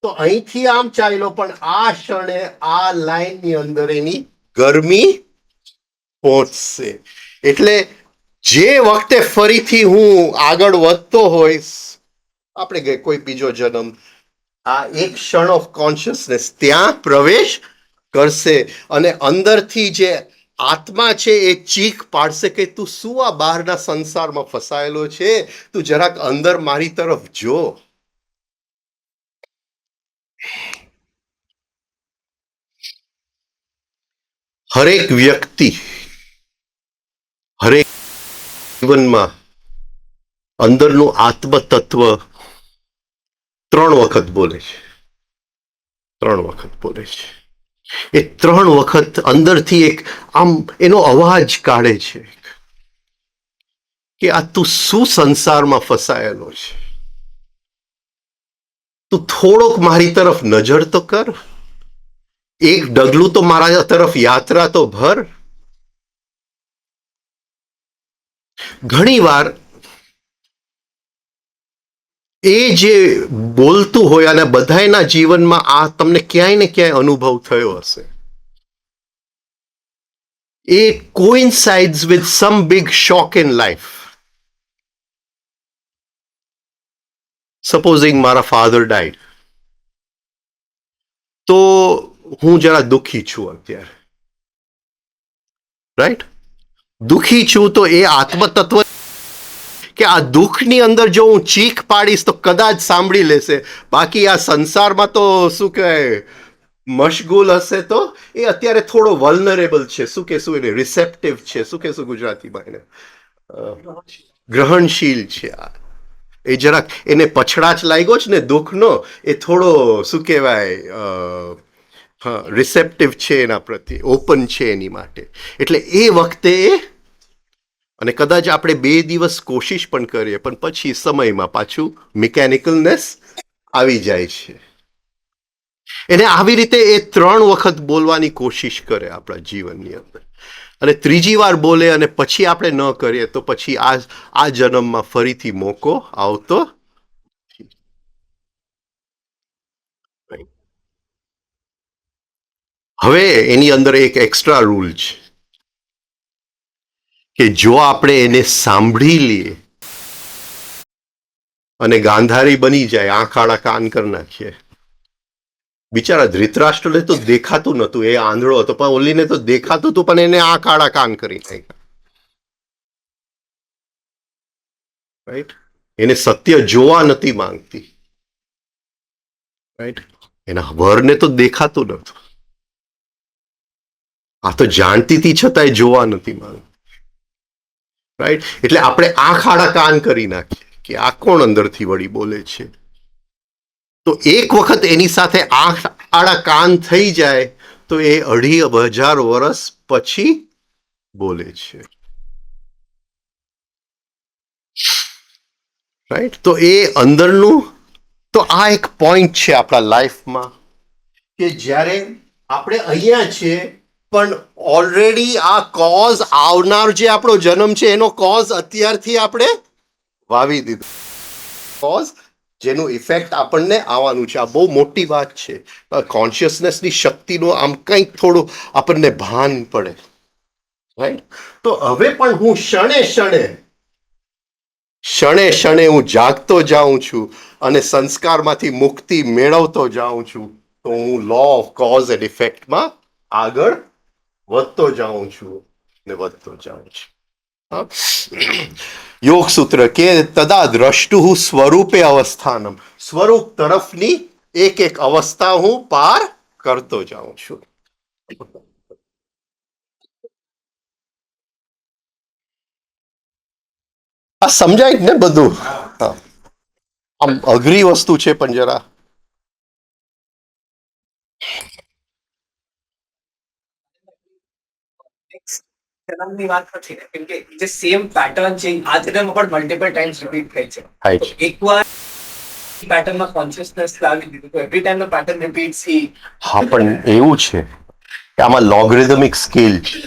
તો અહીંથી આમ ચાલ્યો, પણ આ ક્ષણે આ લાઈનની અંદર એની ગરમી પહોંચશે. એટલે જે વખતે ફરીથી હું આગળ વધતો હોઈશ, આપણે કોઈ બીજો જન્મ, આ એક ક્ષણ ઓફ કોન્શિયસનેસ ત્યાં પ્રવેશ કરશે અને અંદરથી જે આત્મા છે એ ચીખ પાડશે કે તું શું આ બહારના સંસારમાં ફસાયેલો છે, તું જરાક અંદર મારી તરફ જો. હરેક વ્યક્તિ હરેક જીવનમાં અંદરનું આત્મતત્વ 3 વખત બોલે છે, 3 વખત બોલે છે. એ 3 વખત અંદરથી એક આમ એનો અવાજ કાઢે છે કે આ તું શું સંસારમાં ફસાયેલો છે, તું થોડોક મારી તરફ નજર તો કર, એક ડગલું તો મારા તરફ યાત્રા તો ભર. ઘણી વાર એ જે બોલતું હોય અને બધાના જીવનમાં આ તમને ક્યાંય ને ક્યાંય અનુભવ થયો હશે, એ coincides with some big shock in life. Supposing મારા ફાધર ડાઈડ, તો હું જરા દુઃખી છું અત્યારે, રાઈટ. દુઃખી છું તો એ આત્મતત્વ કે આ દુઃખની અંદર જો હું ચીખ પાડીશ તો કદાચ સાંભળી લેશે, બાકી આ સંસારમાં તો શું કહેવાય મશગુલ હશે, તો એ અત્યારે થોડો વલ્નરેબલ છે, શું કહેશું એને, રિસેપ્ટિવ છે, શું કહેશું ગુજરાતીમાં એને, ગ્રહણશીલ છે. એ જરાક એને પછડાચ લાગ્યો છે ને દુઃખનો, એ થોડો શું કહેવાય રિસેપ્ટિવ છે એના પ્રત્યે, ઓપન છે એની માટે. એટલે એ વખતે, અને કદાચ આપણે 2 દિવસ કોશિશ પણ કરીએ, પણ પછી સમયમાં પાછું મિકેનિકલનેસ આવી જાય છે. એને આવી રીતે એ 3 વખત બોલવાની કોશિશ કરે આપણા જીવનની અંદર, અને ત્રીજી વાર બોલે અને પછી આપણે ન કરીએ તો પછી આ જન્મમાં ફરીથી મોકો આવતો. હવે એની અંદર એક એક્સ્ટ્રા રૂલ છે કે જો આપણે એને સાંભળી લઈએ અને ગાંધારી બની જાય, આંખ આડા કાન કરી નાખીએ. બિચારા ધૃતરાષ્ટ્રને તો દેખાતું નતું, એ આંધળો હતો, પણ ઓલીને તો દેખાતું હતું, પણ એને આંખ આડા કાન કરી નાખ્યા, રાઈટ. એને સત્ય જોવા નથી માંગતી, રાઈટ. એના વરને તો દેખાતું નતું, આ તો જાણતી હતી છતાંય જોવા નથી માંગતી, રાઈટ. એટલે આપણે આંખ આડા કાન કરી નાખીએ કે આ કોણ અંદરથી વળી બોલે છે. તો એક વખત એની સાથે આંખ આડા કાન થઈ જાય તો એ 2,500 વર્ષ પછી બોલે છે, રાઈટ. તો એ અંદરનું, તો આ એક પોઈન્ટ છે આપણા લાઈફમાં કે જ્યારે આપણે અહીંયા છીએ, પણ ઓલરેડી આ કોઝ, આવનાર જે આપણો જન્મ છે એનો કોઝ અત્યારથી આપણે વાવી દીધો, કોઝ જેનું ઇફેક્ટ આપણને આવવાનું છે. આ બહુ મોટી વાત છે. કોન્શિયસનેસની શક્તિનું આમ કંઈક થોડું આપણને ભાન પડે, રાઈટ. તો હવે પણ હું ક્ષણે ક્ષણે હું જાગતો જાઉં છું અને સંસ્કારમાંથી મુક્તિ મેળવતો જાઉં છું, તો હું લો ઓફ કોઝ એન્ડ ઇફેક્ટમાં આગળ વધતો જાઉં છું ને વધતો જાઉં છું. યોગ સૂત્ર કે તદા દ્રષ્ટુ સ્વરૂપે અવસ્થાનમ, સ્વરૂપ તરફની એક એક અવસ્થા હું પાર કરતો જાઉં છું. આ સમજાય ને બધું? આમ અઘરી વસ્તુ છે પણ જરા જન્મની વાત નથી ને, કેમ કે જે સેમ પેટર્ન છે આ જન્મ પણ મલ્ટિપલ ટાઈમ્સ રિપીટ થઈ છે. થાય છે. એકવાર પેટર્નમાં કોન્શિયસનેસ લાવી દીધું તો every time the pattern repeats he. હા પણ એવું છે કે આમાં લોગરિધમિક સ્કેલ છે.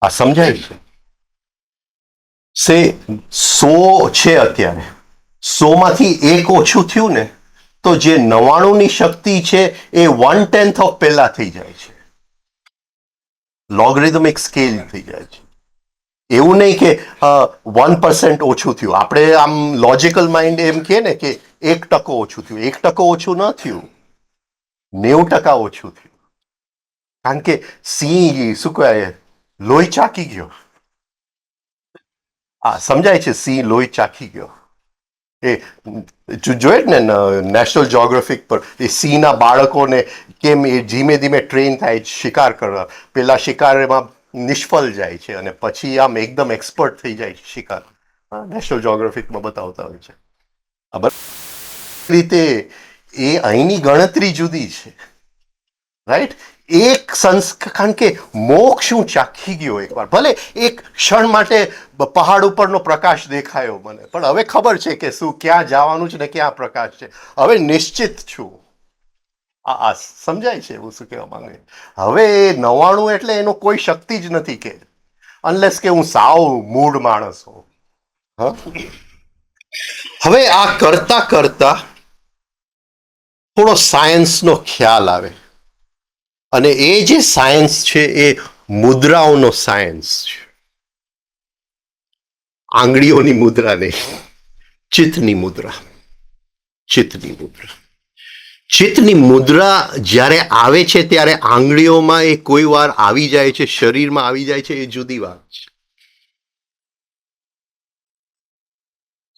આ સમજાય છે? સે 100 છે અત્યારે, 100 માંથી એક ઓછું થયું ને તો જે 99 ની શક્તિ છે એ 1/10 ઓફ પહેલા થઈ જાય છે. લોગરિધમિક સ્કેલ થઈ જાય છે. એવું નહીં કે 1% ઓછું થયું. આપણે આમ લોજિકલ માઇન્ડ એમ કહે ને કે 1% ઓછું થયું. 1% ઓછું ન થયું, 90% ઓછું થયું. કારણ કે સિંહ શું કહેવાય, લોહી ચાકી ગયો. હા સમજાય છે? સિંહ લોહી ચાખી ગયો. એ જોયે ને નેશનલ જ્યોગ્રાફિક પર એ સિંહના બાળકોને કેમ એ ધીમે ધીમે ટ્રેન થાય શિકાર કરવા. પેલા શિકાર એમાં નિષ્ફળ જાય છે અને પછી આમ એકદમ એક્સપર્ટ થઈ જાય છે શિકાર. નેશનલ જ્યોગ્રાફિકમાં બતાવતા હોય છે. રીતે એ અહીંની ગણતરી જુદી છે, રાઈટ? એક કારણ કે મોક્ષ હું ચાખી ગયો એકવાર. ભલે એક ક્ષણ માટે પહાડ ઉપરનો પ્રકાશ દેખાયો મને, પણ હવે ખબર છે કે શું ક્યાં જવાનું છે ને ક્યાં પ્રકાશ છે. હવે નિશ્ચિત છું. આ સમજાય છે હું શું કહેવા માંગે? હવે 99 એટલે એનો કોઈ શક્તિ જ નથી કે અનલેસ કે હું સાવ મૂળ માણસ હોઉં. હવે આ કરતા કરતા થોડો સાયન્સનો ખ્યાલ આવે, અને એ જે સાયન્સ છે એ મુદ્રાઓનો સાયન્સ છે. આંગળીઓની મુદ્રા નહીં, ચિત્તની મુદ્રા. ચિત્તની મુદ્રા. ચિત્તની મુદ્રા જ્યારે આવે છે ત્યારે આંગળીઓમાં એ કોઈ વાર આવી જાય છે, શરીરમાં આવી જાય છે, એ જુદી વાત છે.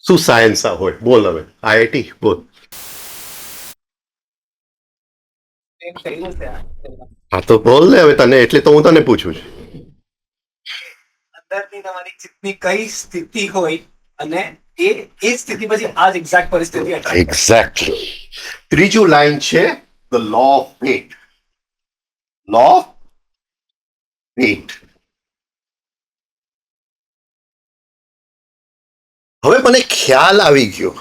શું સાયન્સ આ હોય? બોલ હવે આઈઆઈટી બોલ. હા તો બોલ ને હવે તને, એટલે તો હું તને પૂછું છું. અંદરની તમારી ચિત્તની કઈ સ્થિતિ હોય અને એ સ્થિતિ પછી આ જ એક્ઝેક્ટ પરિસ્થિતિ. એક્ઝેક્ટલી. ત્રીજું લાઈન છે the law of fate. Law of fate. હવે મને ખ્યાલ આવી ગયો.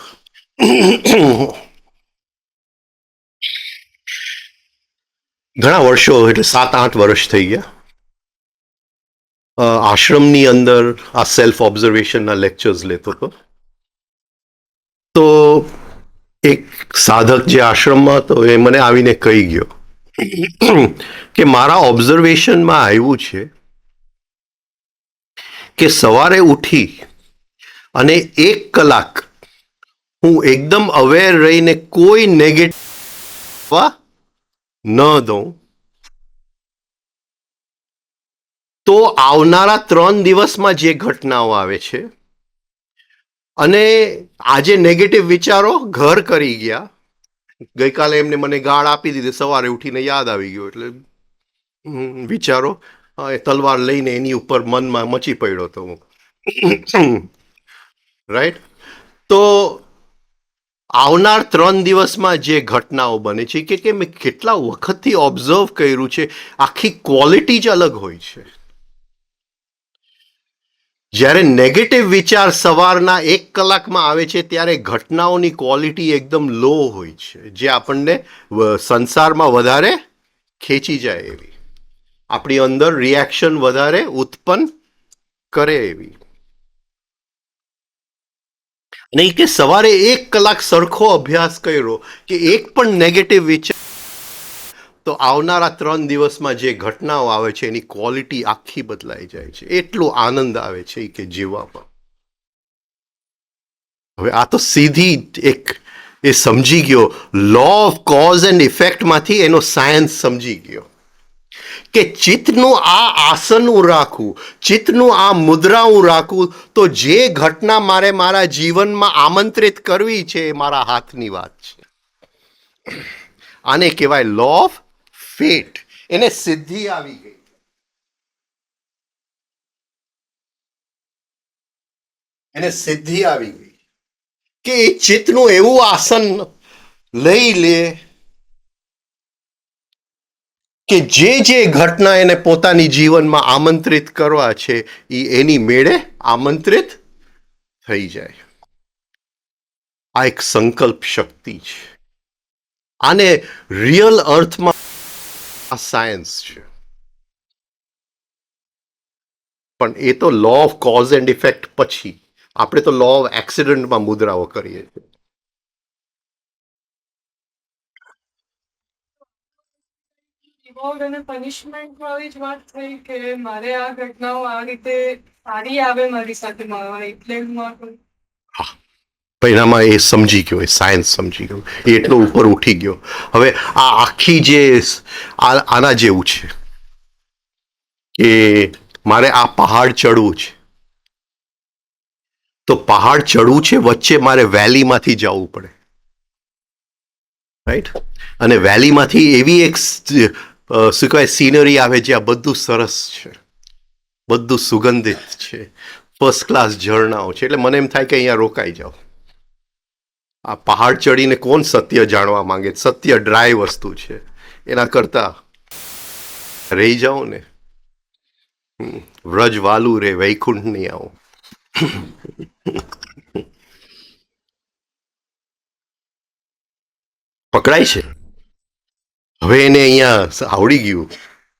ઘણા વર્ષો, એટલે 7-8 વર્ષ થઈ ગયા આશ્રમની અંદર આ સેલ્ફ ઓબ્ઝર્વેશનના લેક્ચર્સ લેતો હતો. તો એક સાધક જે આશ્રમમાં હતો એ મને આવીને કહી ગયો કે મારા ઓબ્ઝર્વેશનમાં આવ્યું છે કે સવારે ઉઠી અને 1 કલાક હું એકદમ અવેર રહીને કોઈ નેગેટિવ ન દઉં તો આવનારા 3 દિવસમાં જે ઘટનાઓ આવે છે, અને આજે નેગેટિવ વિચારો ઘર કરી ગયા. ગઈકાલે એમને મને ગાળ આપી દીધી, સવારે ઉઠીને યાદ આવી ગયું, એટલે વિચારો તલવાર લઈને એની ઉપર મનમાં મચી પડ્યો હતો હું. રાઈટ? તો આવનાર 3 દિવસમાં જે ઘટનાઓ બને છે કે મેં કેટલા વખતથી ઓબ્ઝર્વ કર્યું છે, આખી ક્વોલિટી જ અલગ હોય છે. જ્યારે નેગેટિવ વિચાર સવારના 1 કલાકમાં આવે છે ત્યારે ઘટનાઓની ક્વોલિટી એકદમ લો હોય છે, જે આપણને સંસારમાં વધારે ખેંચી જાય એવી, આપણી અંદર રિએક્શન વધારે ઉત્પન્ન કરે એવી. નહીં કે સવારે 1 કલાક સરખો અભ્યાસ કર્યો કે એક પણ નેગેટિવ વિચાર, તો આવનારા 3 દિવસમાં જે ઘટનાઓ આવે છે એની ક્વોલિટી આખી બદલાઈ જાય છે. એટલો આનંદ આવે છે કે જીવવામાં. હવે આ તો સીધી એક એ સમજી ગયો, લો ઓફ કોઝ એન્ડ ઇફેક્ટમાંથી એનો સાયન્સ સમજી ગયો. કે ચિત્તનું આ આસન હું રાખું, ચિત્તનું આ મુદ્રા હું રાખું, તો જે ઘટના મારે મારા જીવનમાં આમંત્રિત કરવી છે એ મારા હાથની વાત છે. આને કહેવાય લો ઓફ ફેટ. એને સિદ્ધિ આવી ગઈ. એને સિદ્ધિ આવી ગઈ કે એ ચિત્તનું એવું આસન લઈ લે કે જે ઘટના એને પોતાની જીવનમાં આમંત્રિત કરવા છે એ એની મેળે આમંત્રિત થઈ જાય. આ એક સંકલ્પ શક્તિ છે. આને રિયલ અર્થમાં આ સાયન્સ છે. પણ એ તો law of cause and effect પછી. આપણે તો લો ઓફ એક્સિડન્ટમાં મુદ્રાઓ કરીએ છીએ. રિવોર્ડ અને પનિશમેન્ટ વાળી જ વાત થઈ કે મારે આ ઘટનાઓ આ રીતે સારી આવે મારી સાથે એટલે હું આ કરું. પરિણામમાં એ સમજી ગયો, એ સાયન્સ સમજી ગયો, એ એટલો ઉપર ઉઠી ગયો. હવે આ આખી જે આના જેવું છે કે મારે આ પહાડ ચડવું છે, તો પહાડ ચડવું છે, વચ્ચે મારે વેલીમાંથી જવું પડે, રાઈટ? અને વેલીમાંથી એવી એક શું કહેવાય સીનરી આવે જ્યાં બધું સરસ છે, બધું સુગંધિત છે, ફર્સ્ટ ક્લાસ ઝરણાઓ છે. એટલે મને એમ થાય કે અહીંયા રોકાઈ જાઓ. આ પહાડ ચડીને કોણ સત્ય જાણવા માંગે? સત્ય ડ્રાય વસ્તુ છે. એના કરતા રહી જાઓ ને. વ્રજ વાલું રે વૈકુંઠ નહીં આવો. પકડાય છે. હવે એને અહીંયા આવડી ગયું.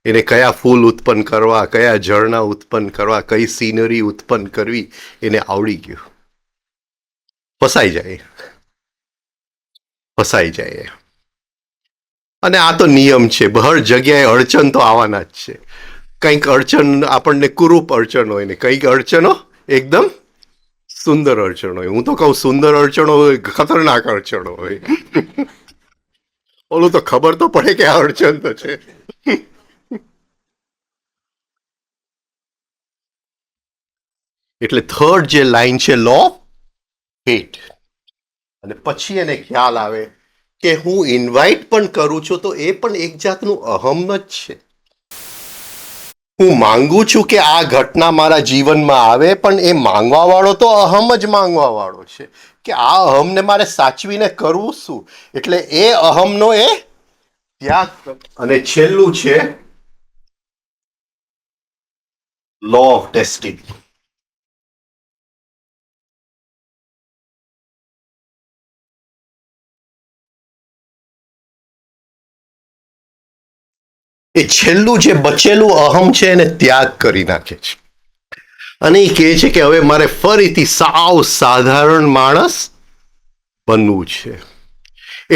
એને કયા ફૂલ ઉત્પન્ન કરવા, કયા ઝરણા ઉત્પન્ન કરવા, કઈ સીનરી ઉત્પન્ન કરવી, એને આવડી ગયું. ફસાઈ જાય. અને આ તો નિયમ છે. હર જગ્યાએ અડચણ તો આવવાના જ છે. કંઈક અડચણ આપણને કુરૂપ અડચણ હોય ને કંઈક અડચણો એકદમ સુંદર અડચણ હોય. હું તો કહું સુંદર અડચણો હોય, ખતરનાક અડચણો હોય. ઓલું તો ખબર તો પડે કે આ અડચણ તો છે. એટલે થર્ડ જે લાઈન છે લો ઓફ ફેટ. અને પછી એને ખ્યાલ આવે કે હું ઇન્વાઇટ પણ કરું છું તો એ પણ એક જાતનું અહમ જ છે. હું માંગુ છું કે આ ઘટના મારા જીવનમાં આવે, પણ એ માંગવા વાળો તો અહમ જ માંગવા વાળો છે કે આ અહમને મારે સાચવીને કરવું શું. એટલે એ અહમનો એ ત્યાગ. અને છેલ્લું છે લો ઓફ ડેસ્ટિની. એ છેલ્લું જે બચેલું અહમ છે એને ત્યાગ કરી નાખે છે. અને એ કહે છે કે હવે મારે ફરીથી સાવ સાધારણ માણસ બનવું છે.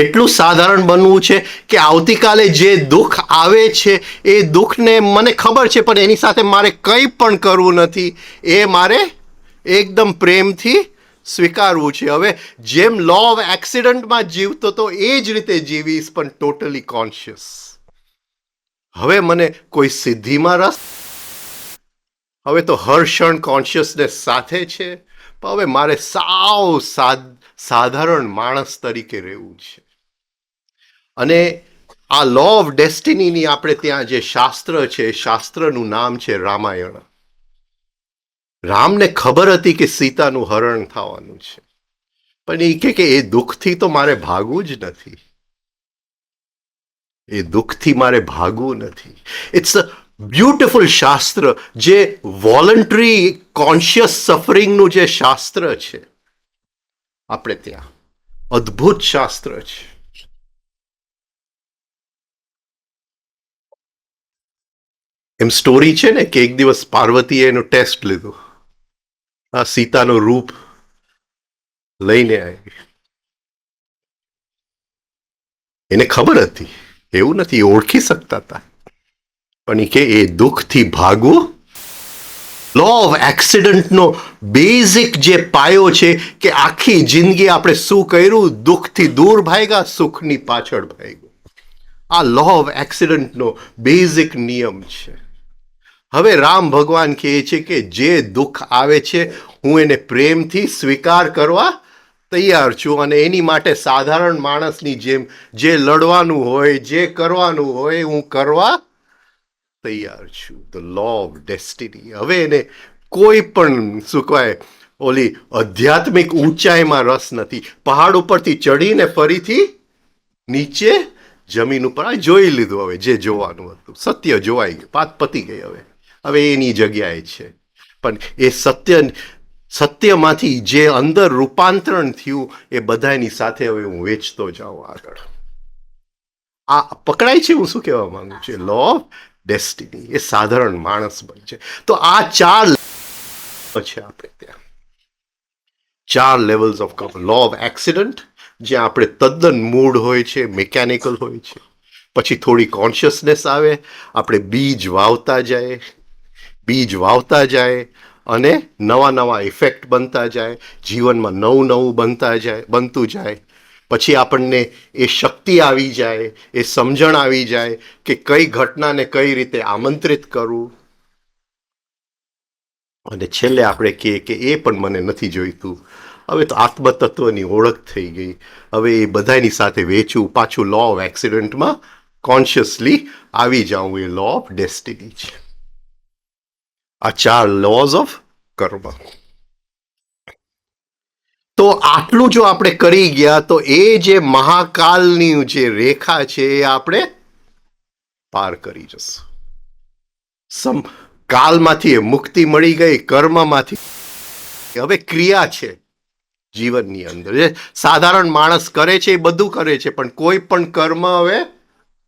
એટલું સાધારણ બનવું છે કે આવતીકાલે જે દુઃખ આવે છે એ દુઃખને મને ખબર છે, પણ એની સાથે મારે કંઈ પણ કરવું નથી. એ મારે એકદમ પ્રેમથી સ્વીકારવું છે. હવે જેમ લો ઓફ એક્સિડન્ટમાં જીવતો તો એ જ રીતે જીવીશ, પણ ટોટલી કોન્શિયસ. હવે મને કોઈ સિદ્ધિમાં રસ. હવે તો હર ક્ષણ કોન્શિયસનેસ સાથે છે. પણ હવે મારે સાવ સાધારણ માણસ તરીકે રહેવું છે. અને આ લો ઓફ ડેસ્ટિનીની આપણે ત્યાં જે શાસ્ત્ર છે, શાસ્ત્રનું નામ છે રામાયણ. રામને ખબર હતી કે સીતાનું હરણ થવાનું છે, પણ એ કે એ દુઃખથી તો મારે ભાગવું જ નથી. એ દુઃખથી મારે ભાગવું નથી. ઇટ્સ અ બ્યુટિફુલ શાસ્ત્ર, જે વોલન્ટરી કોન્શિયસ સફરિંગનું જે શાસ્ત્ર છે આપણે ત્યાં, અદ્ભુત શાસ્ત્ર છે. એમ સ્ટોરી છે ને કે એક દિવસ પાર્વતીએ એનો ટેસ્ટ લીધો. આ સીતાનું રૂપ લઈને આવી. એને ખબર હતી, એવું નથી, ઓળખી શકતા હતા, પણ એ કે એ દુઃખથી ભાગવું. લો ઓફ એક્સિડન્ટનો બેઝિક જે પાયો છે કે આખી જિંદગી આપણે શું કર્યું, દુઃખથી દૂર ભાગ્યા, સુખની પાછળ ભાગ્યું. આ લો ઓફ એક્સિડન્ટનો બેઝિક નિયમ છે. હવે રામ ભગવાન કહે છે કે જે દુઃખ આવે છે હું એને પ્રેમથી સ્વીકાર કરવા તૈયાર છું, અને એની માટે સાધારણ માણસની જેમ જે લડવાનું હોય, જે કરવાનું હોય હું કરવા તૈયાર છું. The law of destiny. હવે એને કોઈ પણ શું કહેવાય ઓલી આધ્યાત્મિક ઊંચાઈમાં રસ નથી. પહાડ ઉપરથી ચડીને ફરીથી નીચે જમીન ઉપર આ જોઈ લીધું. હવે જે જોવાનું હતું સત્ય જોવાઈ ગયું, વાત પતી ગઈ. હવે એની જગ્યાએ છે. પણ એ સત્યમાંથી જે અંદર રૂપાંતરણ થયું એ બધાની સાથે હવે હું વેચતો જાઉં આગળ. આ પકડાય છે હું શું કહેવા માંગુ છું? લો ઓફ ડેસ્ટિની. એ સાધારણ માણસ બને છે. તો આ 4 છે આપણે ત્યાં 4 levels of law of accident, જ્યાં આપણે તદ્દન મૂડ હોય છે, મિકેનિકલ હોય છે. પછી થોડી કોન્શિયસનેસ આવે, આપણે બીજ વાવતા જાય અને નવા નવા ઇફેક્ટ બનતા જાય, જીવનમાં નવું બનતું જાય. પછી આપણને એ શક્તિ આવી જાય, એ સમજણ આવી જાય કે કઈ ઘટનાને કઈ રીતે આમંત્રિત કરવું. અને છેલ્લે આપણે કહીએ કે એ પણ મને નથી જોઈતું. હવે તો આત્મતત્વની ઓળખ થઈ ગઈ. હવે એ બધાની સાથે વેચવું, પાછું લો ઓફ એક્સિડન્ટમાં કોન્શિયસલી આવી જાઉં. એ લો ઓફ ડેસ્ટિની છે. આ 4 લોઝ ઓફ કર્મ. તો આટલું જો આપણે કરી ગયા તો એ જે મહાકાલની જે રેખા છે એ આપણે પાર કરી જશું. કાલમાંથી એ મુક્તિ મળી ગઈ, કર્મમાંથી. હવે ક્રિયા છે જીવનની અંદર. જે સાધારણ માણસ કરે છે એ બધું કરે છે, પણ કોઈ પણ કર્મ હવે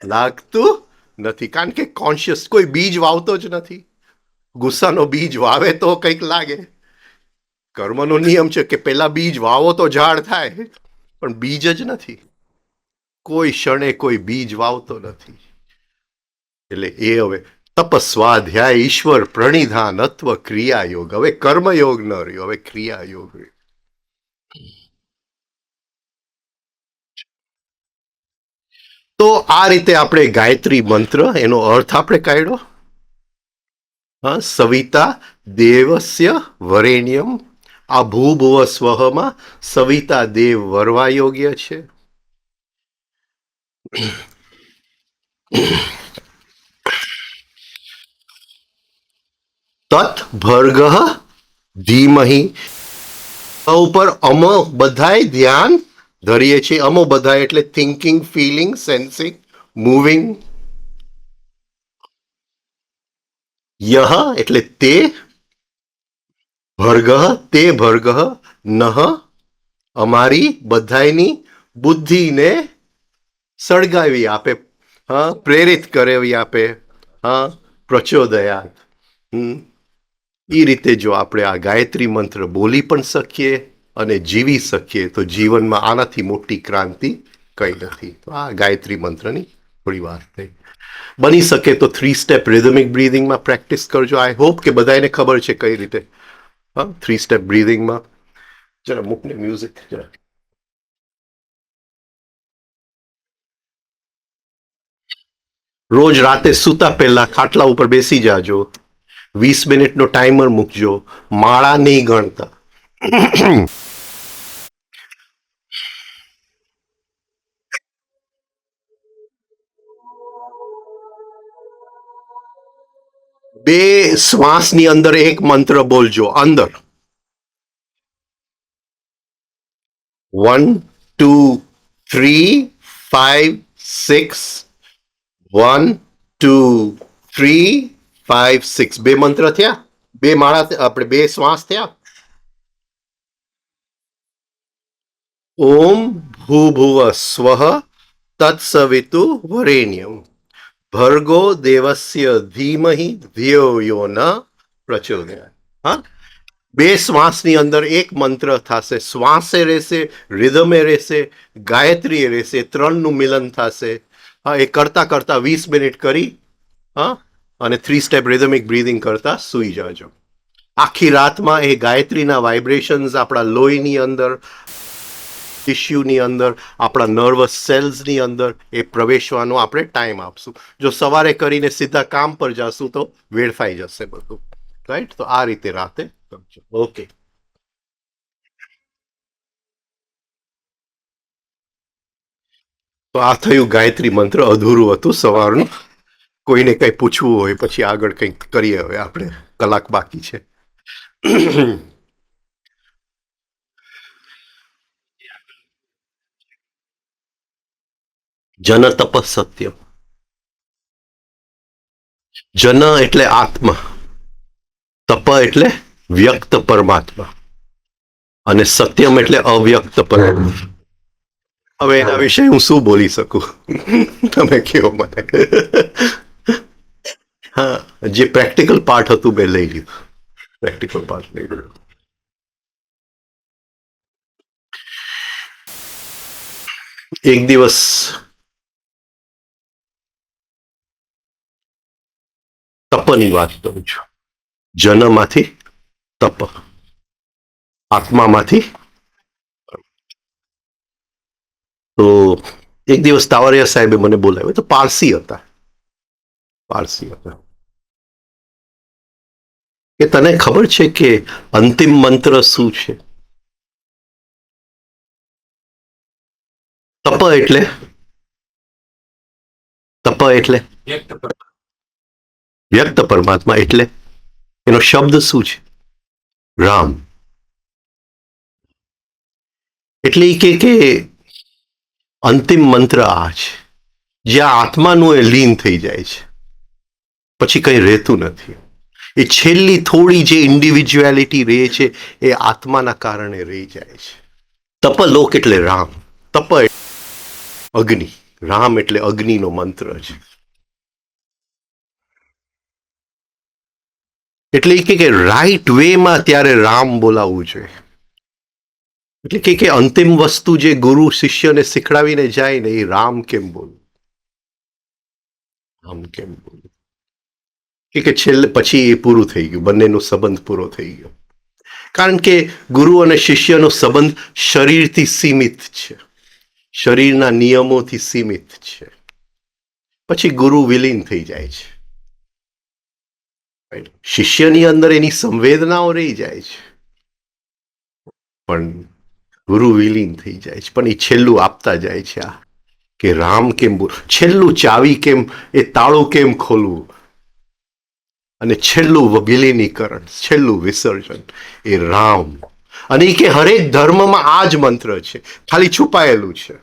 લાગતું નથી. કારણ કે કોન્શિયસ કોઈ બીજ વાવતો જ નથી. ગુસ્સાનો બીજ વાવે તો કંઈક લાગે. કર્મનો નિયમ છે કે પેલા બીજ વાવો તો ઝાડ થાય, પણ બીજ જ નથી. કોઈ ક્ષણે કોઈ બીજ વાવતો નથી. એટલે એ હવે તપસ્વાધ્યાય ઈશ્વર પ્રણિધાન અત્વ ક્રિયા યોગ. હવે કર્મયોગ ન રહ્યો, હવે ક્રિયા યોગ રહ્યો. તો આ રીતે આપણે ગાયત્રી મંત્ર એનો અર્થ આપણે કાઢ્યો. સવિતા દેવસ્ય વરેણ્યમ. આ ભૂભુવ સ્વહમાં સવિતા દેવ વરવા યોગ્ય છે. તત ભર્ગ ધીમહી. ઉપર અમો બધાય ધ્યાન ધરીએ છીએ. અમો બધા એટલે થિંકિંગ, ફીલિંગ, સેન્સિંગ, મૂવિંગ. યહ એટલે તે, ભર્ગ તે ભર્ગ, નહ અમારી બધાયની બુદ્ધિને સળગાવી આપે, પ્રેરિત કરાવી આપે, પ્રચોદયાત. એ રીતે જો આપણે આ ગાયત્રી મંત્ર બોલી પણ શકીએ અને જીવી શકીએ તો જીવનમાં આનાથી મોટી ક્રાંતિ કઈ નથી. તો આ ગાયત્રી મંત્રની થોડી વાત થઈ. બની શકે તો 3 સ્ટેપ રિધમિક બ્રીધિંગમાં પ્રેક્ટિસ કરજો. આઈ હોપ કે બધાને ખબર છે કઈ રીતે 3 સ્ટેપ બ્રીધિંગમાં. જરા મૂકને મ્યુઝિક જરા. રોજ રાતે સૂતા પહેલા ખાટલા ઉપર બેસી જાજો. 20 મિનિટનો ટાઈમર મૂકજો. માળા નહીં ગણતા. બે શ્વાસની અંદર એક મંત્ર બોલજો. અંદર 1 2 3 5 6. 1 2 3 5 6. 2 મંત્ર થયા. 2 માળા આપણે 2 શ્વાસ થયા. ઓમ ભૂભુવ સ્વઃ તત્સવિતુ વરેણ્યમ ભર્ગો દેવસ્ય ધીમહિ ધિયો યો ન પ્રચોદયાત. 2 શ્વાસની અંદર એક મંત્ર થશે. શ્વાસે રહેશે, રિધમે રહેશે, ગાયત્રી રહેશે. 3નું મિલન થશે. એ કરતા કરતા 20 મિનિટ કરી અને 3 સ્ટેપ રિધમિક બ્રીધિંગ કરતા સૂઈ જાજો. આખી રાતમાં એ ગાયત્રીના વાઇબ્રેશન્સ આપણા લોહીની અંદર ટિશ્યુની અંદર, આપણા નર્વસ સેલ્સની અંદર એ પ્રવેશવાનો આપણે ટાઈમ આપશું. જો સવારે કરીને સીધા કામ પર જશું તો વેડફાઈ જશે બધું. રાઈટ? તો આ રીતે રાતે કરજો. ઓકે. તો આ થયું ગાયત્રી મંત્ર, અધૂરું હતું સવારનું. કોઈને કંઈ પૂછવું હોય પછી આગળ કંઈક કરીએ. હવે આપણે કલાક બાકી છે. જન તપ સત્યમ. જન એટલે આત્મા, તપ એટલે વ્યક્ત પરમાત્મા, અને સત્યમ એટલે અવ્યક્ત પરમાત્મા. હવે એના વિશે હું શું બોલી શકું? તમે કહો મને. હા, જે પ્રેક્ટિકલ પાર્ટ હતું મેં લઈ લીધું. પ્રેક્ટિકલ પાર્ટ લઈ લીધું. એક દિવસ તપની વાત કરું છું. જનમાંથી તપ, આત્મામાંથી. તો એક દિવસ તાવરિયા સાહેબે મને બોલાવ્યો. તો પારસી હતા. કે તને ખબર છે કે અંતિમ મંત્ર શું છે? તપ એટલે વ્યક્ત પરમાત્મા. એટલે એનો શબ્દ શું છે? રામ. એટલે કે અંતિમ મંત્ર આ છે, જ્યાં આત્માનું એ લીન થઈ જાય છે, પછી કંઈ રહેતું નથી. એ છેલ્લી થોડી જે ઇન્ડિવિજ્યુઆલિટી રહે છે એ આત્માના કારણે રહી જાય છે. તપલોક એટલે રામ. તપ અગ્નિ, રામ એટલે અગ્નિનો મંત્ર છે. એટલે કે રાઈટ વેમાં ત્યારે રામ બોલાવવું જોઈએ. એટલે કે અંતિમ વસ્તુ જે ગુરુ શિષ્યને શીખડાવીને જાય ને, એ રામ કેમ બોલવું? રામ કેમ બોલવું? કે છેલ્લે પછી એ પૂરું થઈ ગયું, બંનેનો સંબંધ પૂરો થઈ ગયો. કારણ કે ગુરુ અને શિષ્યનો સંબંધ શરીરથી સીમિત છે, શરીરના નિયમોથી સીમિત છે. પછી ગુરુ વિલીન થઈ જાય છે. શિષ્યની અંદર એની સંવેદનાઓ રહી જાય છે, પણ ગુરુ વિલીન થઈ જાય છે. પણ એ છેલ્લું આપતા જાય છે, આ કે રામ કેમ બોલ, છેલ્લું ચાવી કેમ, એ તાળું કેમ ખોલવું, અને છેલ્લું વિલીનીકરણ, છેલ્લું વિસર્જન એ રામ. અને કે હરેક ધર્મમાં આ જ મંત્ર છે, ખાલી છુપાયેલું છે.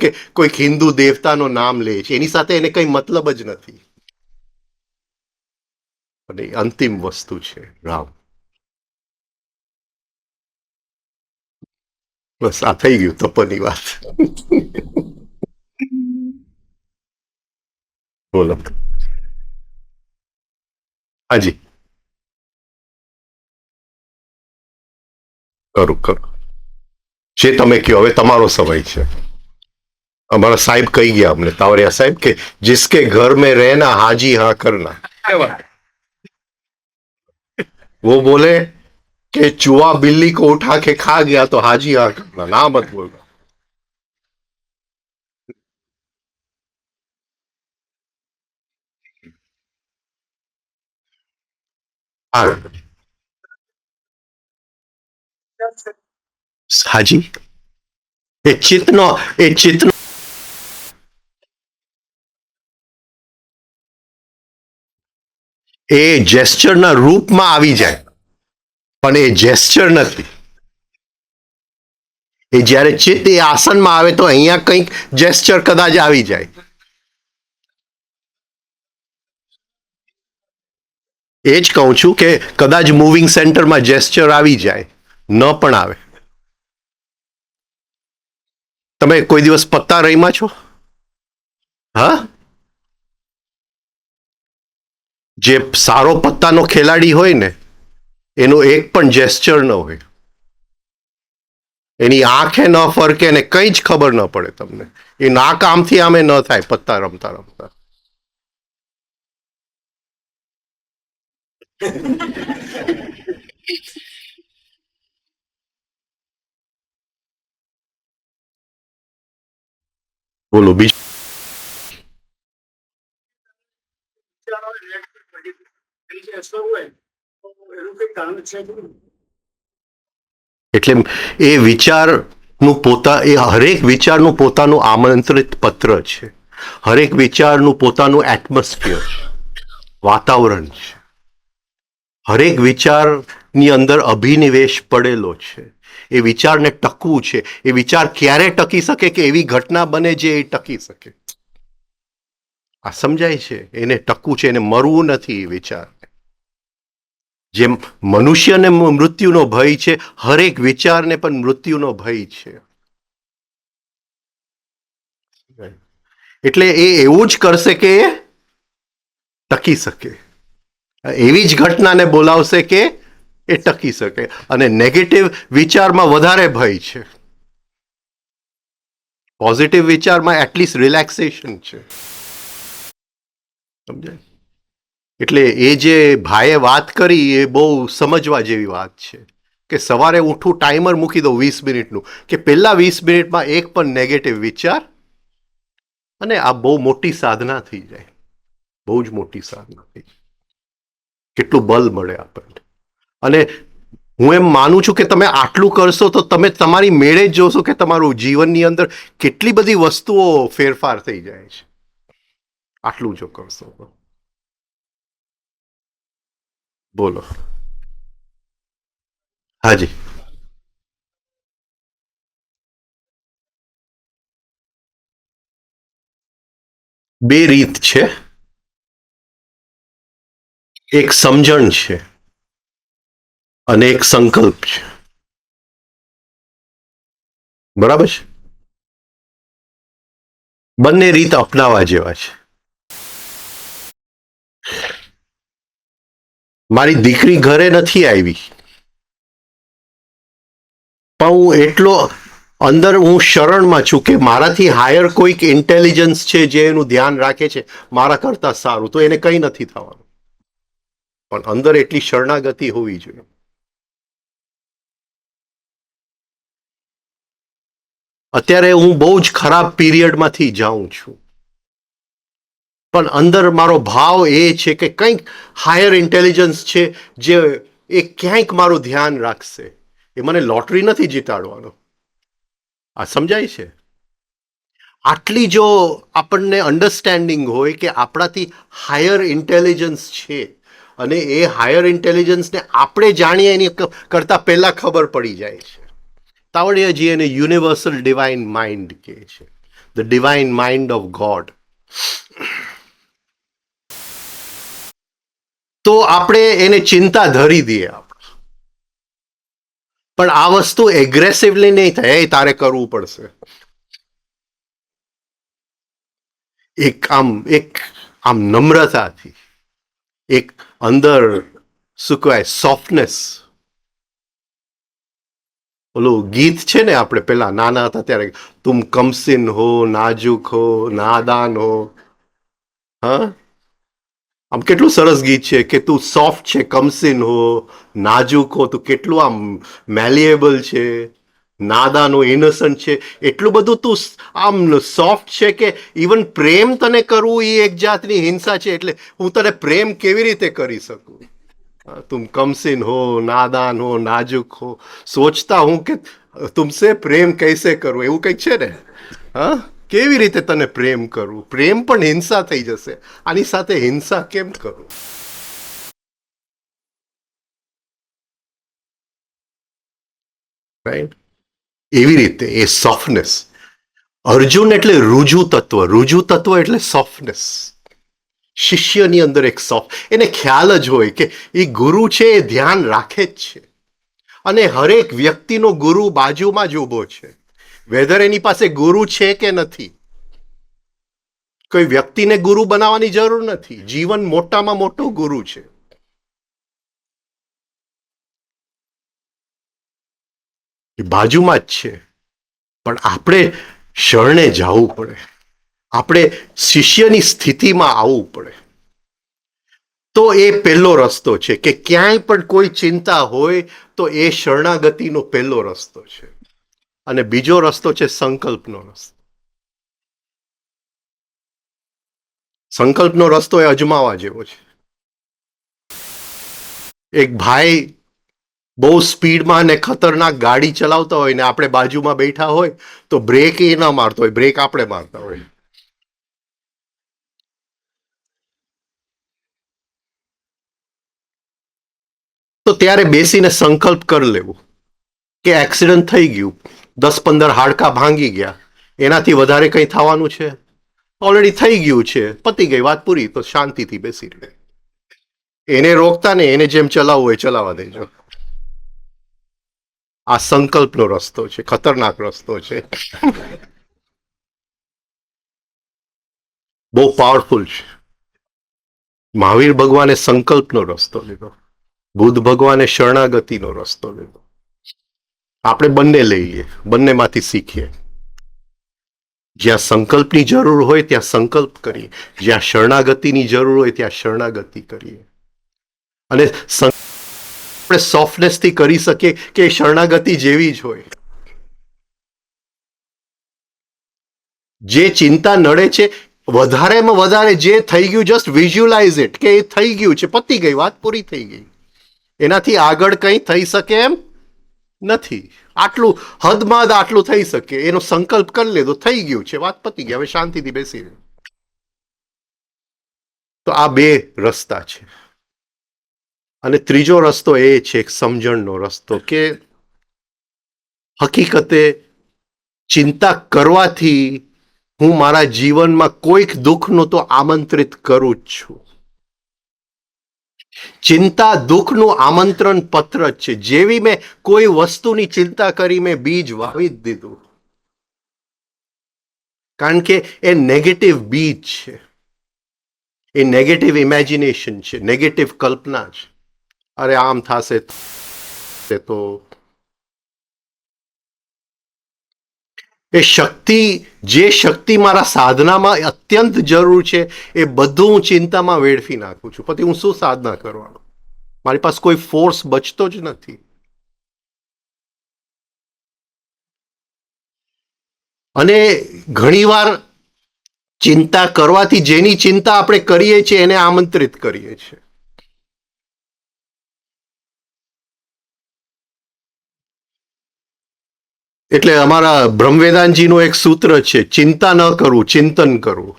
કે કોઈક હિન્દુ દેવતાનું નામ લે છે, એની સાથે એને કઈ મતલબ જ નથી. અને અંતિમ વસ્તુ છે રામ. બસ આ થઈ ગયું તપની વાત. બોલો. હાજી, કરું. જે તમે કહો, હવે તમારો સમય છે. અમારા સાહેબ કહી ગયા અમને, તાવરિયા સાહેબ, કે जिसके घर में रहना हाजी हाँ करना. वो बोले कि चूहा बिल्ली को उठा के खा गया तो हाजी हाँ करना, ना मत बोलना. હા, હાજી. એ ચિત્તનો એ જેસ્ચરના રૂપમાં આવી જાય, પણ એ જેસ્ચર નથી. એ જ્યારે ચિત્ત એ આસનમાં આવે તો અહીંયા કંઈક જેસ્ચર કદાચ આવી જાય. એ જ કહું છું કે કદાચ મૂવિંગ સેન્ટરમાં જેસ્ચર આવી જાય, ન પણ આવે. તમે કોઈ દિવસ પત્તા રહીમાં છો? હા, જે સારો પત્તાનો ખેલાડી હોય ને, એનો એક પણ જેસ્ચર ન હોય, એની આંખે ન ફરકે ને કંઈ જ ખબર ન પડે તમને. એ નાક આમથી આમે ન થાય પત્તા રમતા રમતા. બોલો બીજું. એટલે એ વિચારનું એ હરેક વિચારનું પોતાનું આમંત્રિત પત્ર છે. હરેક વિચારનું પોતાનું એટમોસ્ફિયર છે, વાતાવરણ છે. હરેક વિચારની અંદર અભિનિવેશ પડેલો છે. એ વિચારને ટકવું છે. એ વિચાર ક્યારે ટકી શકે કે એવી ઘટના બને જે એ ટકી શકે. આ સમજાય છે? એને ટકવું છે, એને મરવું નથી. એ વિચાર જેમ મનુષ્યને મૃત્યુનો ભય છે, હરેક વિચારને પણ મૃત્યુનો ભય છે. એટલે એ એવું જ કરશે કે એ ટકી શકે. એવી જ ઘટનાને બોલાવશે કે એ ટકી શકે. અને નેગેટિવ વિચારમાં વધારે ભય છે. પોઝિટિવ વિચારમાં એટલીસ્ટ રિલેક્સેશન છે. સમજાય? એટલે એ જે ભાઈએ વાત કરી એ બહુ સમજવા જેવી વાત છે કે સવારે ઉઠું, ટાઈમર મૂકી દઉં 20 મિનિટનું, કે પહેલા 20 મિનિટમાં એક પણ નેગેટિવ વિચાર, અને આ બહુ મોટી સાધના થઈ જાય. બહુ જ મોટી સાધના થઈ જાય. કેટલું બલ મળે આપણને. અને હું એમ માનું છું કે તમે આટલું કરશો તો તમે તમારી મેળે જ જોશો કે તમારું જીવનની અંદર કેટલી બધી વસ્તુઓ ફેરફાર થઈ જાય છે. આટલું જો કરશો તો. બોલો. હાજી. બે રીત છે. એક સમજણ છે અને એક સંકલ્પ છે. બરાબર છે? બંને રીત અપનાવવા જેવા છે. મારી દીકરી ઘરે નથી આવી, પણ હું એટલો અંદર હું શરણમાં છું કે મારાથી હાયર કોઈક ઇન્ટેલિજન્સ છે જે એનું ધ્યાન રાખે છે મારા કરતા સારું, તો એને કંઈ નથી થવાનું. પણ અંદર એટલી શરણાગતિ હોવી જોઈએ. અત્યારે હું બહુ જ ખરાબ પીરિયડમાંથી જાઉં છું, પણ અંદર મારો ભાવ એ છે કે કંઈક હાયર ઇન્ટેલિજન્સ છે જે એ ક્યાંક મારું ધ્યાન રાખશે. એ મને લોટરી નથી જીતાડવાનો. આ સમજાય છે? આટલી જો આપણને અન્ડરસ્ટેન્ડિંગ હોય કે આપણાથી હાયર ઇન્ટેલિજન્સ છે, અને એ હાયર ઇન્ટેલિજન્સને આપણે જાણીએ એની કરતાં પહેલા ખબર પડી જાય છે. તાવડિયાજી એને યુનિવર્સલ ડિવાઇન માઇન્ડ કહે છે, the divine mind of God. તો આપણે એને ચિંતા ધરી દઈએ. પણ આ વસ્તુ એગ્રેસિવલી નહીં થાય. એ તારે કરવું પડશે. એક આમ નમ્રતાથી, એક અંદર શું કહેવાય, સોફ્ટનેસ. ઓલું ગીત છે ને, આપણે પેલા નાના હતા ત્યારે, તુમ કમસિન હો, નાજુક હો, નાદાન હો. હા, આમ કેટલું સરસ ગીત છે કે તું સોફ્ટ છે, કમસિન હો, નાજુક હો, તું કેટલું આમ મેલિએબલ છે, નાદાન હો, ઇનોસન્ટ છે. એટલું બધું તું આમ સોફ્ટ છે કે ઇવન પ્રેમ તને કરવું એ એક જાતની હિંસા છે. એટલે હું તને પ્રેમ કેવી રીતે કરી શકું? तुम कमसिन हो, नादान हो, नाजुक हो, सोचता हूं कि तुमसे प्रेम कैसे करूं. એવું કંઈક છે ને. હા, કેવી રીતે તને પ્રેમ કરું? પ્રેમ પણ હિંસા થઈ જશે. આની સાથે હિંસા કેમ કરું? રાઈટ? એવી રીતે એ સોફ્ટનેસ. અર્જુન એટલે રુજુ તત્વ. રુજુ તત્વ એટલે સોફ્ટનેસ. શિષ્યની અંદર એક સોફ્ટ, એને ખ્યાલ જ હોય કે એ ગુરુ છે, એ ધ્યાન રાખે જ છે. અને હરેક વ્યક્તિનો ગુરુ બાજુમાં જ ઊભો છે, વેધર એની પાસે ગુરુ છે કે નથી. કોઈ વ્યક્તિને ગુરુ બનાવવાની જરૂર નથી. જીવન મોટામાં મોટો ગુરુ છે. એ બાજુમાં જ છે. પણ આપણે શરણે જવું પડે. આપણે શિષ્યની સ્થિતિમાં આવવું પડે. તો એ પહેલો રસ્તો છે કે ક્યાંય પણ કોઈ ચિંતા હોય તો એ શરણાગતિનો પહેલો રસ્તો છે. અને બીજો રસ્તો છે સંકલ્પનો રસ્તો. સંકલ્પનો રસ્તો એ અજમાવા જેવો છે. એક ભાઈ બહુ સ્પીડમાં અને ખતરનાક ગાડી ચલાવતા હોય ને આપણે બાજુમાં બેઠા હોય તો બ્રેક એ ના મારતો હોય, બ્રેક આપણે મારતા હોય. તો ત્યારે બેસીને સંકલ્પ કરી લેવો કે એક્સિડન્ટ થઈ ગયું, 10-15 હાડકા ભાંગી ગયા, એનાથી વધારે કંઈ થવાનું છે? ઓલરેડી થઈ ગયું છે, પતી ગઈ વાત પૂરી. તો શાંતિથી બેસી રહે. એને રોકતા ને એને જેમ ચલાવવું હોય ચલાવવા દેજો. આ સંકલ્પનો રસ્તો છે, ખતરનાક રસ્તો છે, બહુ પાવરફુલ છે. મહાવીર ભગવાને સંકલ્પનો રસ્તો લીધો, બુદ્ધ ભગવાને શરણાગતિનો રસ્તો લીધો. આપણે બંને લઈએ, બંનેમાંથી શીખીએ. જ્યાં સંકલ્પની જરૂર હોય ત્યાં સંકલ્પ કરીએ, જ્યાં શરણાગતિની જરૂર હોય ત્યાં શરણાગતિ કરીએ. અને આપણે સોફ્ટનેસથી કરી શકીએ કે શરણાગતિ જેવી જ હોય. જે ચિંતા નડે છે, વધારેમાં વધારે જે થઈ ગયું, જસ્ટ વિઝ્યુલાઇઝ ઇટ કે એ થઈ ગયું છે, પતી ગઈ વાત પૂરી થઈ ગઈ. એનાથી આગળ કંઈ થઈ શકે એમ નથી. આટલું હદમાં હદ આટલું થઈ શકે, એનો સંકલ્પ કરી લીધો, થઈ ગયું છે, વાત પતી ગઈ, હવે શાંતિથી બેસી રહે. તો આ બે રસ્તા છે. અને ત્રીજો રસ્તો એ છે સમજણનો રસ્તો કે હકીકતે ચિંતા કરવાથી હું મારા જીવનમાં કોઈક દુઃખનું તો આમંત્રિત કરું જ છું. ચિંતા દુઃખનું આમંત્રણ પત્ર જ છે. જેવી મેં કોઈ વસ્તુની ચિંતા કરી, મેં બીજ વાવી જ દીધું. કારણ કે એ નેગેટિવ બીજ છે, એ નેગેટિવ ઇમેજિનેશન છે, નેગેટિવ કલ્પના છે. અરે આમ થશે તો એ શક્તિ, જે શક્તિ મારા સાધનામાં અત્યંત જરૂર છે, એ બધું હું ચિંતામાં વેડફી નાખું છું. પછી હું શું સાધના કરવાનો? મારી પાસે કોઈ ફોર્સ બચતો જ નથી. અને ઘણીવાર ચિંતા કરવાથી જેની ચિંતા આપણે કરીએ છીએ એને આમંત્રિત કરીએ છીએ. એટલે અમારા બ્રહ્મવેદાંતજીનું એક સૂત્ર છે, ચિંતા ન કરવું, ચિંતન કરવું.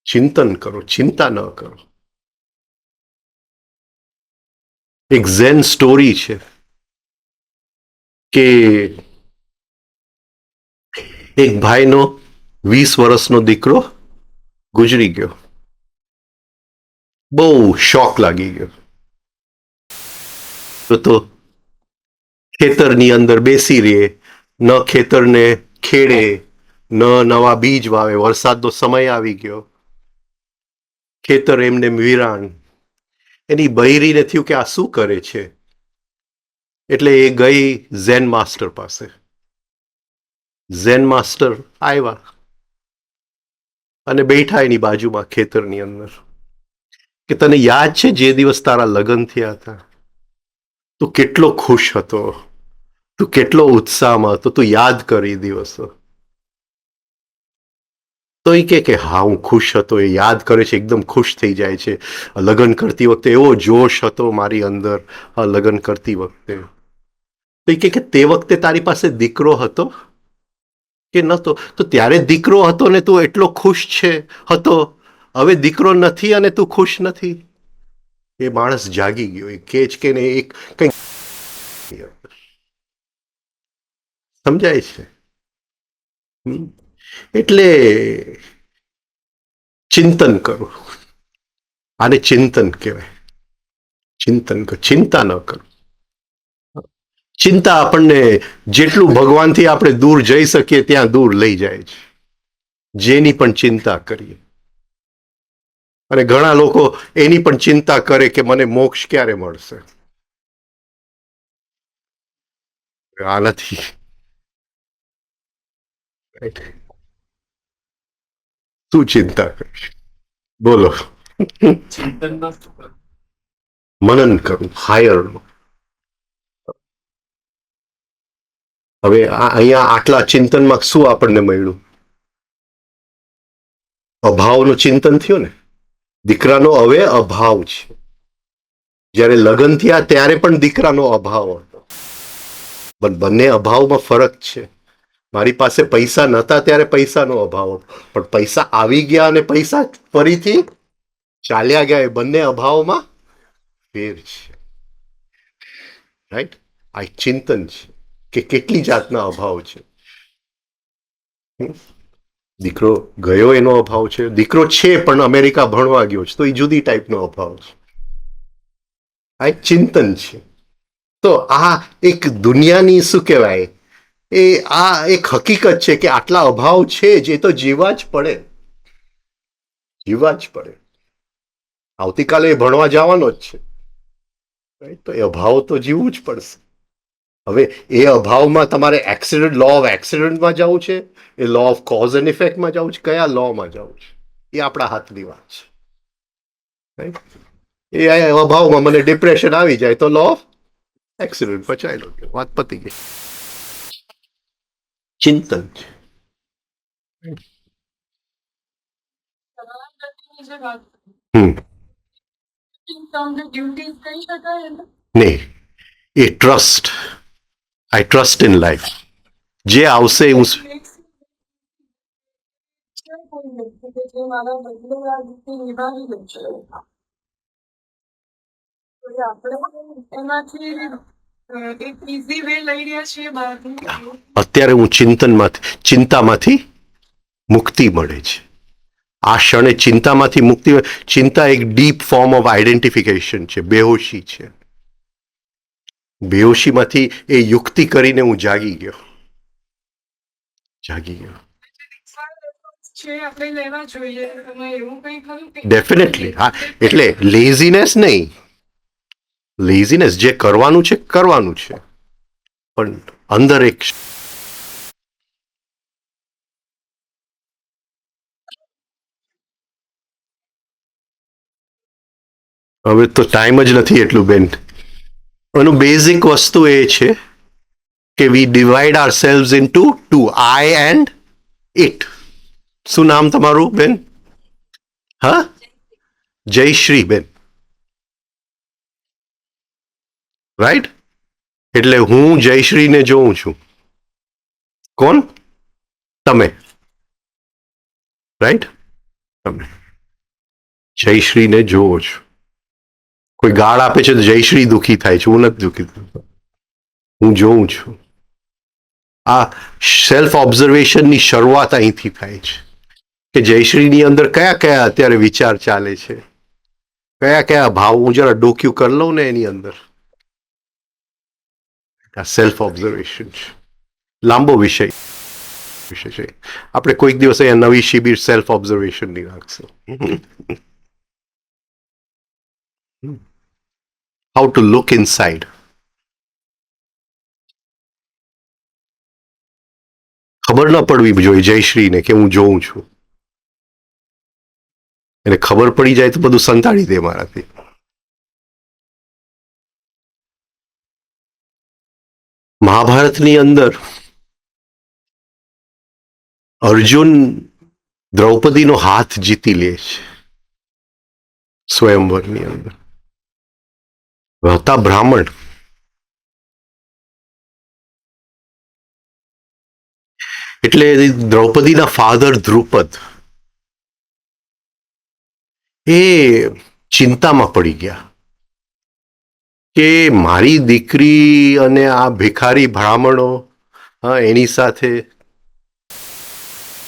ચિંતન કરો, ચિંતા ન કરો. એક ઝેન સ્ટોરી છે કે એક ભાઈનો 20 વર્ષનો દીકરો ગુજરી ગયો. બહુ શોક લાગી ગયો. તો ખેતરની અંદર બેસી રહે, ન ખેતરને ખેડે, ન નવા બીજ વાવે. વરસાદનો સમય આવી ગયો, ખેતર એમને વિરાણ. એની બૈરીને થયું કે આ શું કરે છે, એટલે એ ગઈ ઝેન માસ્ટર પાસે. ઝેન માસ્ટર આવ્યા અને બેઠા એની બાજુમાં ખેતરની અંદર કે તને યાદ છે જે દિવસ તારા લગ્ન થયા હતા, તું કેટલો ખુશ હતો, તું કેટલો ઉત્સાહમાં હતો, તું યાદ કરી દિવસો. તો એ કે હા હું ખુશ હતો. એ યાદ કરે છે, એકદમ ખુશ થઈ જાય છે. લગ્ન કરતી વખતે એવો જોશ હતો મારી અંદર, લગ્ન કરતી વખતે. તો એ કે તે વખતે તારી પાસે દીકરો હતો કે નતો? તો ત્યારે દીકરો હતો ને તું એટલો ખુશ છે હતો, હવે દીકરો નથી અને તું ખુશ નથી. એ માણસ જાગી ગયો. એ કે જ કે ને એક કંઈક સમજાય છે. એટલે ચિંતન કરો, આને ચિંતન કહેવાય. ચિંતન કરો, ચિંતા ન કરો. ચિંતા આપણને જેટલું ભગવાનથી આપણે દૂર જઈ શકીએ ત્યાં દૂર લઈ જાય છે, જેની પણ ચિંતા કરીએ. અને ઘણા લોકો એની પણ ચિંતા કરે કે મને મોક્ષ ક્યારે મળશે. આ નથી. શું ચિંતા કરીશ? બોલો. મનન કરું હાયર. હવે અહીંયા આટલા ચિંતનમાં શું આપણને મળ્યું? અભાવનું ચિંતન થયું ને. દીકરાનો હવે અભાવ છે. જ્યારે લગ્ન થયા ત્યારે પણ દીકરાનો અભાવ હતો. પણ બંને અભાવમાં ફરક છે. મારી પાસે પૈસા નહોતા ત્યારે પૈસાનો અભાવ હતો, પણ પૈસા આવી ગયા અને પૈસા ફરીથી ચાલ્યા ગયા, એ બંને અભાવમાં ફેર છે. રાઈટ? આ એક ચિંતન છે કે કેટલી જાતના અભાવ છે. દીકરો ગયો એનો અભાવ છે, દીકરો છે પણ અમેરિકા ભણવા ગયો છે તો એ જુદી ટાઈપનો અભાવ છે. આ એક ચિંતન છે. તો આ એક દુનિયાની શું કહેવાય, એ આ એક હકીકત છે કે આટલા અભાવ છે જ, એ તો જીવવા જ પડે, જીવવા જ પડે. આવતીકાલે એ ભણવા જવાનો જ છે, તો એ અભાવ તો જીવવું જ પડશે. હવે એ અભાવમાં તમારે એક્સિડન્ટ, લો ઓફ એક્સિડન્ટમાં જવું છે, એ લો ઓફ કોઝ એન્ડ ઇફેક્ટમાં જવું છે, કયા લોમાં જવું છે, એ આપણા હાથની વાત છે. રાઈટ? એ અભાવમાં મને ડિપ્રેશન આવી જાય તો લો ઓફ એક્સિડન્ટ પચાવી લો, વાત પતી ગઈ. ચિંતન છે. શરણાગતિની જે વાત હમ તમને ડ્યુટીઝ કહી શકાય એને? નહીં, એ trust. I trust in life. જે આવશે હું છે કોઈ વ્યક્તિ કે જે મારા બદલે આ ડ્યુટી નિભાવી લેશે, તો એ આપણે એમાંથી એક ઇઝી વે લઈ રહ્યા છીએ બહારથી. અત્યારે હું ચિંતામાંથી મુક્તિ મળે છે. આ ક્ષણે ચિંતામાંથી મુક્તિ. ચિંતા એક ડીપ ફોર્મ ઓફ આઈડેન્ટિફિકેશન છે, બેહોશી છે. બેહોશીમાંથી એ યુક્તિ કરીને હું જાગી ગયો. છે આપણે લેવા જોઈએ અને એવું કંઈ ખરું કે ડેફિનેટલી. હા, એટલે લેઝીનેસ નહીં, લેઝીનેસ જે કરવાનું છે કરવાનું છે, પણ અંદર એક હવે તો ટાઈમ જ નથી એટલું બેન. એનું બેઝિક વસ્તુ એ છે કે we divide ourselves into two, I and it. શું નામ તમારું બેન? હા, જયશ્રી બેન. રાઈટ? એટલે હું જયશ્રીને જોઉં છું. કોણ? તમે. રાઈટ? તમે જયશ્રીને જોવો છો. કોઈ ગાળ આપે છે તો જયશ્રી દુઃખી થાય છે, હું નથી દુઃખી થતો, હું જોઉં છું. આ સેલ્ફ ઓબ્ઝર્વેશનની શરૂઆત અહીંથી થાય છે કે જયશ્રીની અંદર કયા કયા અત્યારે વિચાર ચાલે છે, કયા કયા ભાવ. હું જરા ડોક્યુ કરી લઉં ને એની અંદર. આ સેલ્ફ ઓબ્ઝર્વેશન છે. લાંબો વિષય છે. આપણે કોઈક દિવસ અહીંયા નવી શિબિર સેલ્ફ ઓબ્ઝર્વેશનની રાખશું. How to look inside. ખબર ન પડવી જોઈએ જયશ્રીને કે હું જોઉં છું. એને ખબર પડી જાય તો બધું સંતાડી દે મારાથી. મહાભારતની અંદર અર્જુન દ્રૌપદીનો હાથ જીતી લે છે સ્વયંવરની અંદર. હતા બ્રાહ્મણ. એટલે દ્રૌપદીના ફાધર દ્રુપદ એ ચિંતામાં પડી ગયા કે મારી દીકરી અને આ ભિખારી બ્રાહ્મણો એની સાથે.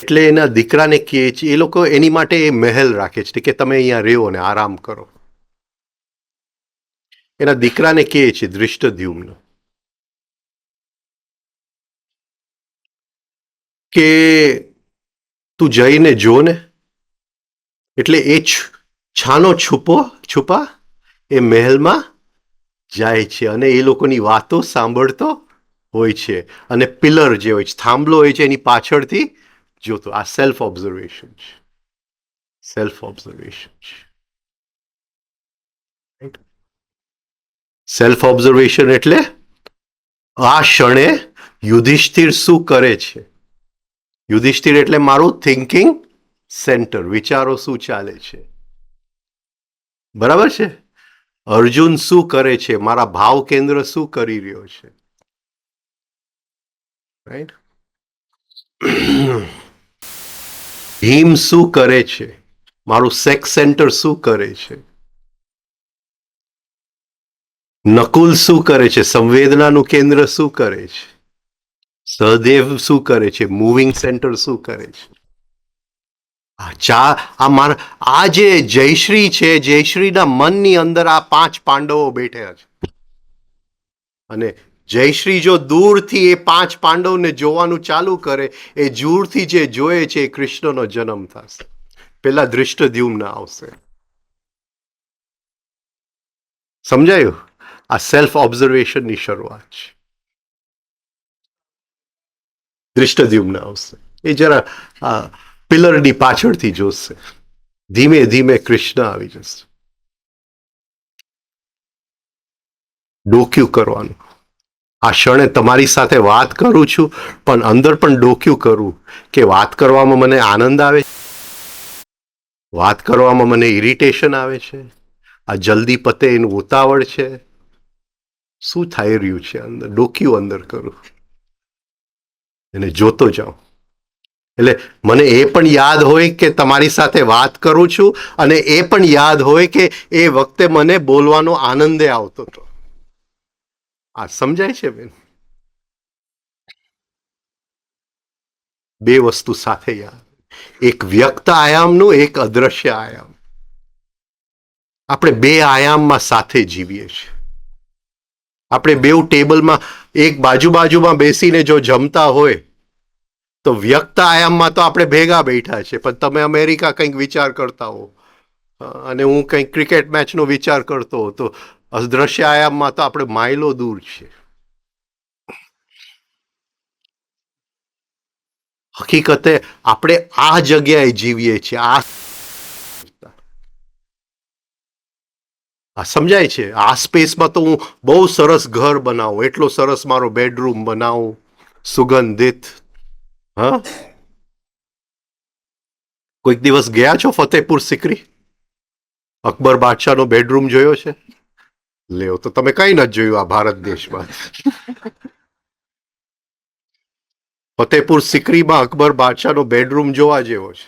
એટલે એના દીકરાને કહે છે, એ લોકો એની માટે એ મહેલ રાખે છે કે તમે અહીંયા રહ્યો અને આરામ કરો. એના દીકરાને કહે છે ધૃષ્ટદ્યુમ્ન કે તું જઈને જો ને. એટલે એ છાનો છુપા એ મહેલમાં જાય છે અને એ લોકોની વાતો સાંભળતો હોય છે અને પિલર જે હોય છે, થાંભલો હોય છે, એની પાછળથી જોતો. આ સેલ્ફ ઓબ્ઝર્વેશન છે. સેલ્ફ ઓબ્ઝર્વેશન છે. સેલ્ફ ઓબ્ઝર્વેશન એટલે આ ક્ષણે યુધિષ્ઠિર શું કરે છે. યુધિષ્ઠિર એટલે મારું થિંકિંગ સેન્ટર, વિચારો શું ચાલે છે, બરાબર છે? અર્જુન શું કરે છે, મારા ભાવ કેન્દ્ર શું કરી રહ્યો છે, રાઈટ? ભીમ શું કરે છે, મારું સેક્સ સેન્ટર શું કરે છે, નકુલ શું કરે છે, સંવેદનાનું કેન્દ્ર શું કરે છે, સહદેવ શું કરે છે, મૂવિંગ સેન્ટર શું કરે છે. આ જે જયશ્રી છે, જયશ્રીના મનની અંદર આ 5 પાંડવો બેઠા છે. અને જયશ્રી જો દૂરથી એ 5 પાંડવને જોવાનું ચાલુ કરે, એ દૂરથી જે જોયે છે એ કૃષ્ણનો જન્મ થશે. પેલા દૃષ્ટદ્યુમ્ન આવશે. સમજાયું? આ સેલ્ફ ઓબ્ઝર્વેશનની શરૂઆત છે. દૃષ્ટદ્યુમ્ન આવશે. એ જરા પિલરની પાછળથી જોશે. ધીમે ધીમે કૃષ્ણ આવી જશે. ડોક્યું કરવાનું. આ ક્ષણે તમારી સાથે વાત કરું છું, પણ અંદર પણ ડોક્યું કરું કે વાત કરવામાં મને આનંદ આવે છે, વાત કરવામાં મને ઇરિટેશન આવે છે, આ જલ્દી પતે એનું ઉતાવળ છે, શું થઈ રહ્યું છે અંદર, ડોક્યું અંદર કરું, એને જોતો જાઉં. એટલે મને એ પણ યાદ હોય કે તમારી સાથે વાત કરું છું, અને એ પણ યાદ હોય કે એ વખતે મને બોલવાનો આનંદ આવતો હતો. આ સમજાય છે બેન? બે વસ્તુ સાથે યાદ, એક વ્યક્ત આયામનું, એક અદ્રશ્ય આયામ. આપણે બે આયામમાં સાથે જીવીએ છીએ. આપણે બેઉ ટેબલમાં એક બાજુમાં બેસીને જો જમતા હોય તો વ્યક્ત આયામમાં તો આપણે ભેગા બેઠા છે, પણ તમે અમેરિકા કંઈક વિચાર કરતા હો અને હું કંઈક ક્રિકેટ મેચનો વિચાર કરતો હો, તો અદ્રશ્ય આયામમાં તો આપણે માઇલો દૂર છે. હકીકતે આપણે આ જગ્યાએ જીવીએ છીએ. આ સમજાય છે? આ સ્પેસમાં તો હું બહુ સરસ ઘર બનાવું, એટલો સરસ મારો બેડરૂમ બનાવું, સુગંધિત. હા, કોઈક દિવસ ગયા છો ફતેહપુર સિકરી? અકબર બાદશાહનો બેડરૂમ જોયો છે? લેવો તો તમે કઈ નથી જોયું આ ભારત દેશમાં. ફતેહપુર સિકરીમાં અકબર બાદશાહનો બેડરૂમ જોવા જેવો છે.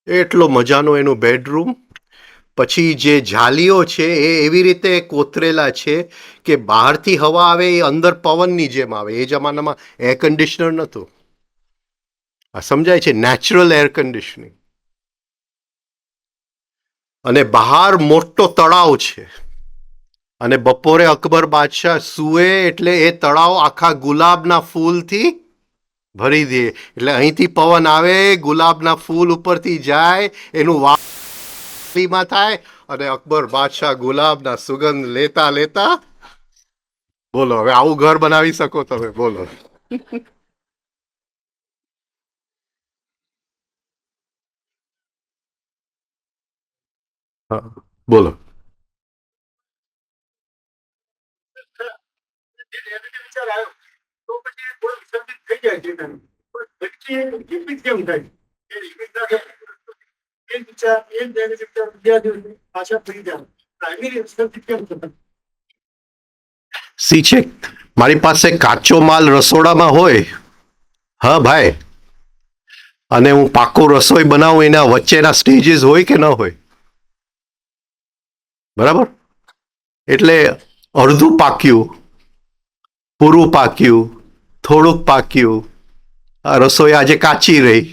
એટલો મજાનો એનો બેડરૂમ. પછી જે જાલીઓ છે એ એવી રીતે કોતરેલા છે કે બહારથી હવા આવે એ અંદર પવનની જેમ આવે. એ જમાનામાં એર કન્ડિશનર નહોતું. આ સમજાય છે? Natural air conditioning. અને બહાર મોટો તળાવ છે, અને બપોરે અકબર બાદશાહ સૂએ એટલે એ તળાવ આખા ગુલાબના ફૂલથી ભરી દે. એટલે અહીંથી પવન આવે, ગુલાબના ફૂલ ઉપરથી જાય, એનું વાલીમાં થાય, અને અકબર બાદશાહ ગુલાબના સુગંધ લેતા લેતા. બોલો, હવે આવું ઘર બનાવી શકો તમે? બોલો. હા, બોલો. સી છે, મારી પાસે કાચો માલ રસોડામાં હોય, હા ભાઈ, અને હું પાકો રસોઈ બનાવું, એના વચ્ચેના સ્ટેજીસ હોય કે ન હોય? બરાબર. એટલે અડધું પાક્યું, પૂરું પાક્યું, થોડુંક પાક્યું. આ રસોઈ આજે કાચી રહી,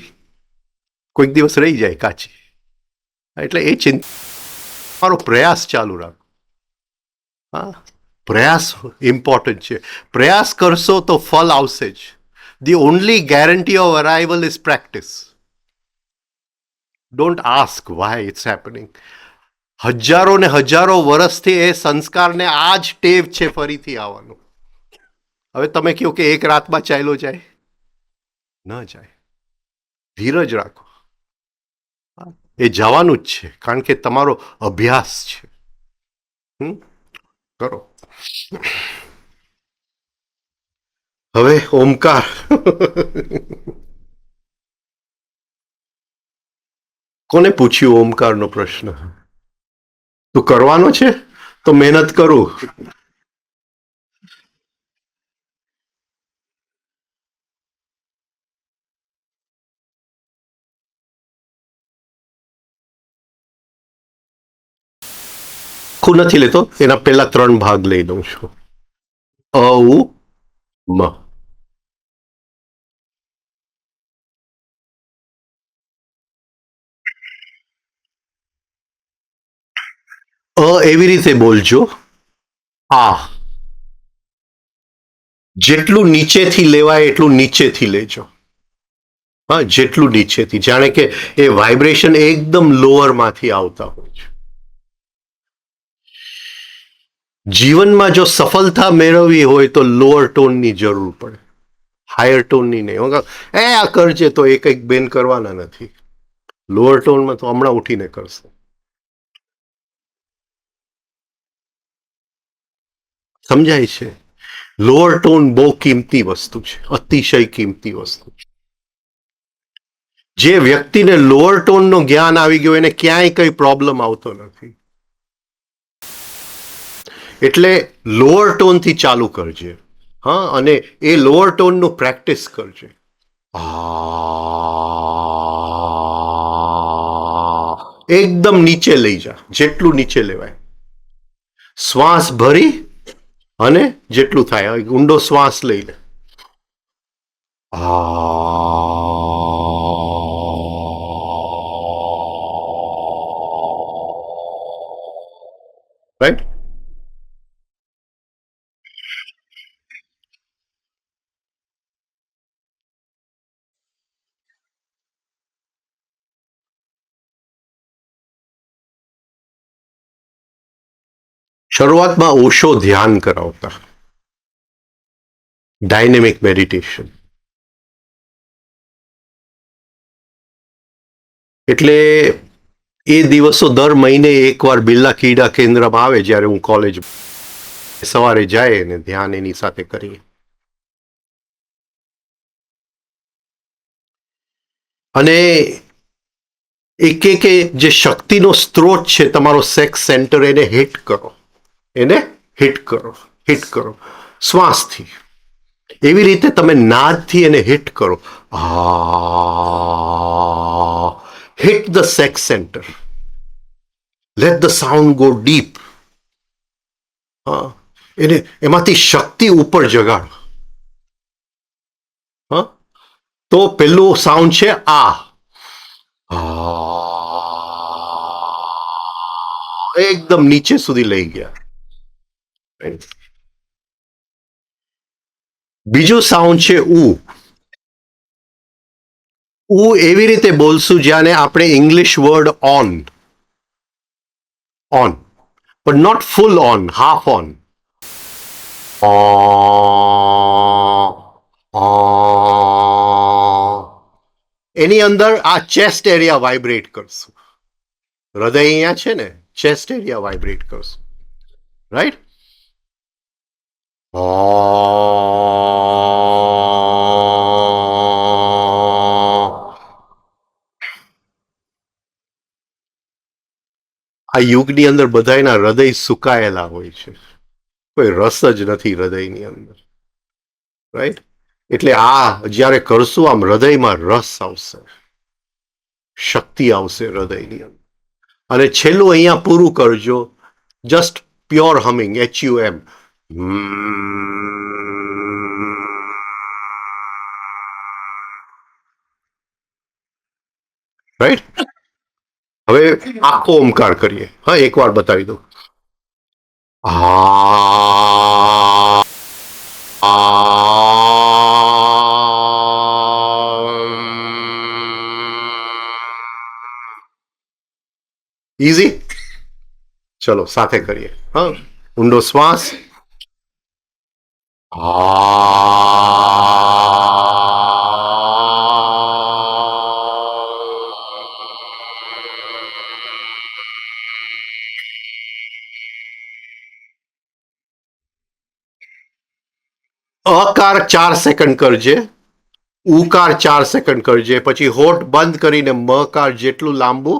કોઈક દિવસ રહી જાય કાચી. એટલે એ મારો પ્રયાસ ચાલુ રાખો. હા, પ્રયાસ ઇમ્પોર્ટન્ટ છે. પ્રયાસ કરશો તો ફળ આવશે જ. The only guarantee of arrival is practice. Don't ask why it's happening. હજારો ને હજારો વર્ષથી એ સંસ્કારને આ જ ટેવ છે ફરીથી આવવાનું. હવે તમે કહો કે એક રાતમાં ચાલ્યો જાય, ન જાય. ધીરજ રાખો. એ જવાનું જ છે, કારણ કે તમારો અભ્યાસ છે. કરો. હવે ઓમકાર. કોને પૂછ્યું ઓમકારનો પ્રશ્ન? તું કરવાનો છે તો મહેનત કરું. આખું નથી લેતો, એના પહેલા 3 ભાગ લઈ લઉં છું. અ ઉ મ. એવી રીતે બોલજો, આ. જેટલું નીચેથી લેવાય એટલું નીચેથી લેજો. હા, જેટલું નીચેથી, જાણે કે એ વાઇબ્રેશન એકદમ લોઅરમાંથી આવતા હોય છે. જીવનમાં જો સફળતા મેળવવી હોય તો લોઅર ટોનની જરૂર પડે, હાયર ટોનની નહીં. આ કરજે તો એ કંઈક બેન કરવાના નથી. લોઅર ટોનમાં તો હમણાં ઉઠીને કરશે. સમજાય છે? લોઅર ટોન બહુ કિંમતી વસ્તુ છે, અતિશય કિંમતી વસ્તુ છે. જે વ્યક્તિને લોઅર ટોનનું જ્ઞાન આવી ગયું એને ક્યાંય કઈ પ્રોબ્લેમ આવતો નથી. એટલે લોઅર ટોનથી ચાલુ કરજે. હા, અને એ લોઅર ટોનનું પ્રેક્ટિસ કરજે. એકદમ નીચે લઈ જા, જેટલું નીચે લેવાય. શ્વાસ ભરી અને જેટલું થાય ઊંડો શ્વાસ લઈ લે. રાઈટ? શરૂઆતમાં ઓશો ધ્યાન કરાવતા, ડાયનેમિક મેડિટેશન. એટલે એ દિવસો દર મહિને એકવાર બિરલા કીડા કેન્દ્રમાં આવે, જ્યારે હું કોલેજ સવારે જાય અને ધ્યાન એની સાથે કરીએ. અને કે જે શક્તિનો સ્ત્રોત છે તમારો સેક્સ સેન્ટર, એને હિટ કરો, એને હિટ કરો, હિટ કરો શ્વાસથી. એવી રીતે તમે નાદથી એને હિટ કરો. Hit the sex centre, let the sound go deep. એને એમાંથી શક્તિ ઉપર જગાડો. હા, તો પેલું સાઉન્ડ છે આ. એકદમ નીચે સુધી લઈ ગયા. બીજું સાઉન્ડ છે ઉ. ઉ એવી રીતે બોલશું જ્યાંને આપણે ઇંગ્લિશ વર્ડ ઓન, ઓન, પણ not full on, half on. એની અંદર આ ચેસ્ટ એરિયા વાઇબ્રેટ કરશું. હૃદય અહીંયા છે ને, ચેસ્ટ એરિયા વાઇબ્રેટ કરશું. રાઈટ? આ યુગની અંદર બધાના હૃદય સુકાયેલા હોય છે, કોઈ રસ જ નથી હૃદયની અંદર. રાઈટ? એટલે આ જ્યારે કરશું આમ હૃદયમાં રસ આવશે, શક્તિ આવશે હૃદયની અંદર. અને છેલ્લું અહીંયા પૂરું કરજો, just pure humming, HUM. Right? હવે આખો ઓમકાર કરીએ. હા, એકવાર બતાવી દઉં. ઇઝી? ચલો સાથે કરીએ. હા, ઊંડો શ્વાસ. અકાર 4 સેકન્ડ કરજે, ઉકાર 4 સેકન્ડ કરજે, પછી હોઠ બંધ કરીને મકાર જેટલું લાંબુ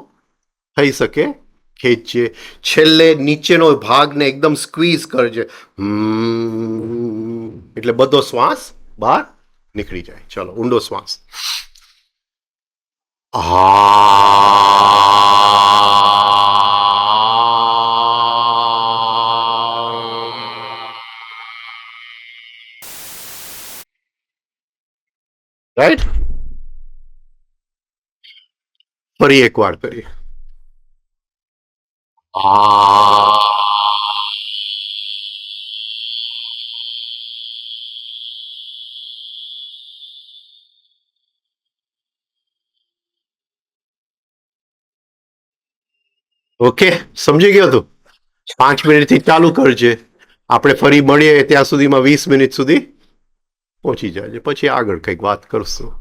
થઈ શકે ખેંચજે. છેલ્લે નીચેનો ભાગને એકદમ સ્ક્વીઝ કરજે. એટલે બધો શ્વાસ બહાર નીકળી જાય. ચલો ઊંડો શ્વાસ. રાઈટ. ફરી એક વાર કરીએ. ઓકે, સમજી ગયો તું? 5 મિનિટથી ચાલુ કરજે. આપણે ફરી મળીએ ત્યાં સુધીમાં 20 મિનિટ સુધી પહોંચી જાય, પછી આગળ કંઈક વાત કરશું.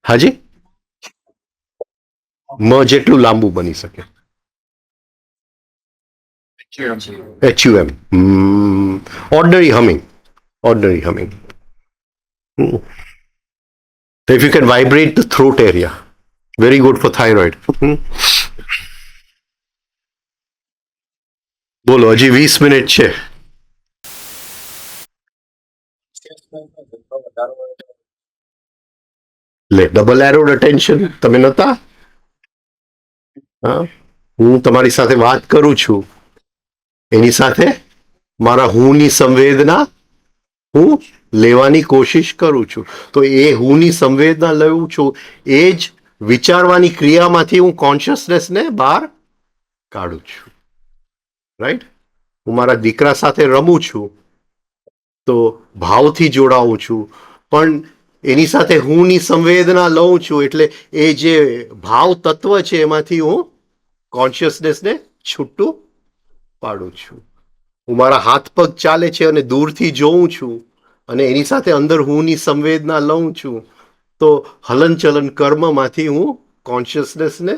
હાજી, મ જેટલું લાંબુ બની શકે. HUM, ordinary humming. If you can vibrate the throat area, very good for thyroid. બોલો, હજી 20 મિનિટ છે. લે, ડબલ એરોડ અટેન્શન તમે નતા? હા, હું તમારી સાથે વાત કરું છું, એની સાથે મારા હુંની સંવેદના હું લેવાની કોશિશ કરું છું. તો એ હુંની સંવેદના લઉં છું, એ જ વિચારવાની ક્રિયામાંથી હું કોન્શિયસનેસને બહાર કાઢું છું. રાઈટ. હું મારા દીકરા સાથે રમું છું તો ભાવથી જોડાઉં છું, પણ એની સાથે હુંની સંવેદના લઉં છું, એટલે એ જે ભાવ તત્વ છે એમાંથી હું કોન્શિયસનેસને છૂટું પાડું છું. હું મારા હાથ પગ ચાલે છે અને દૂરથી જોઉં છું, અને એની સાથે અંદર હુંની સંવેદના લઉં છું, તો હલનચલન કર્મમાંથી હું કોન્શિયસનેસને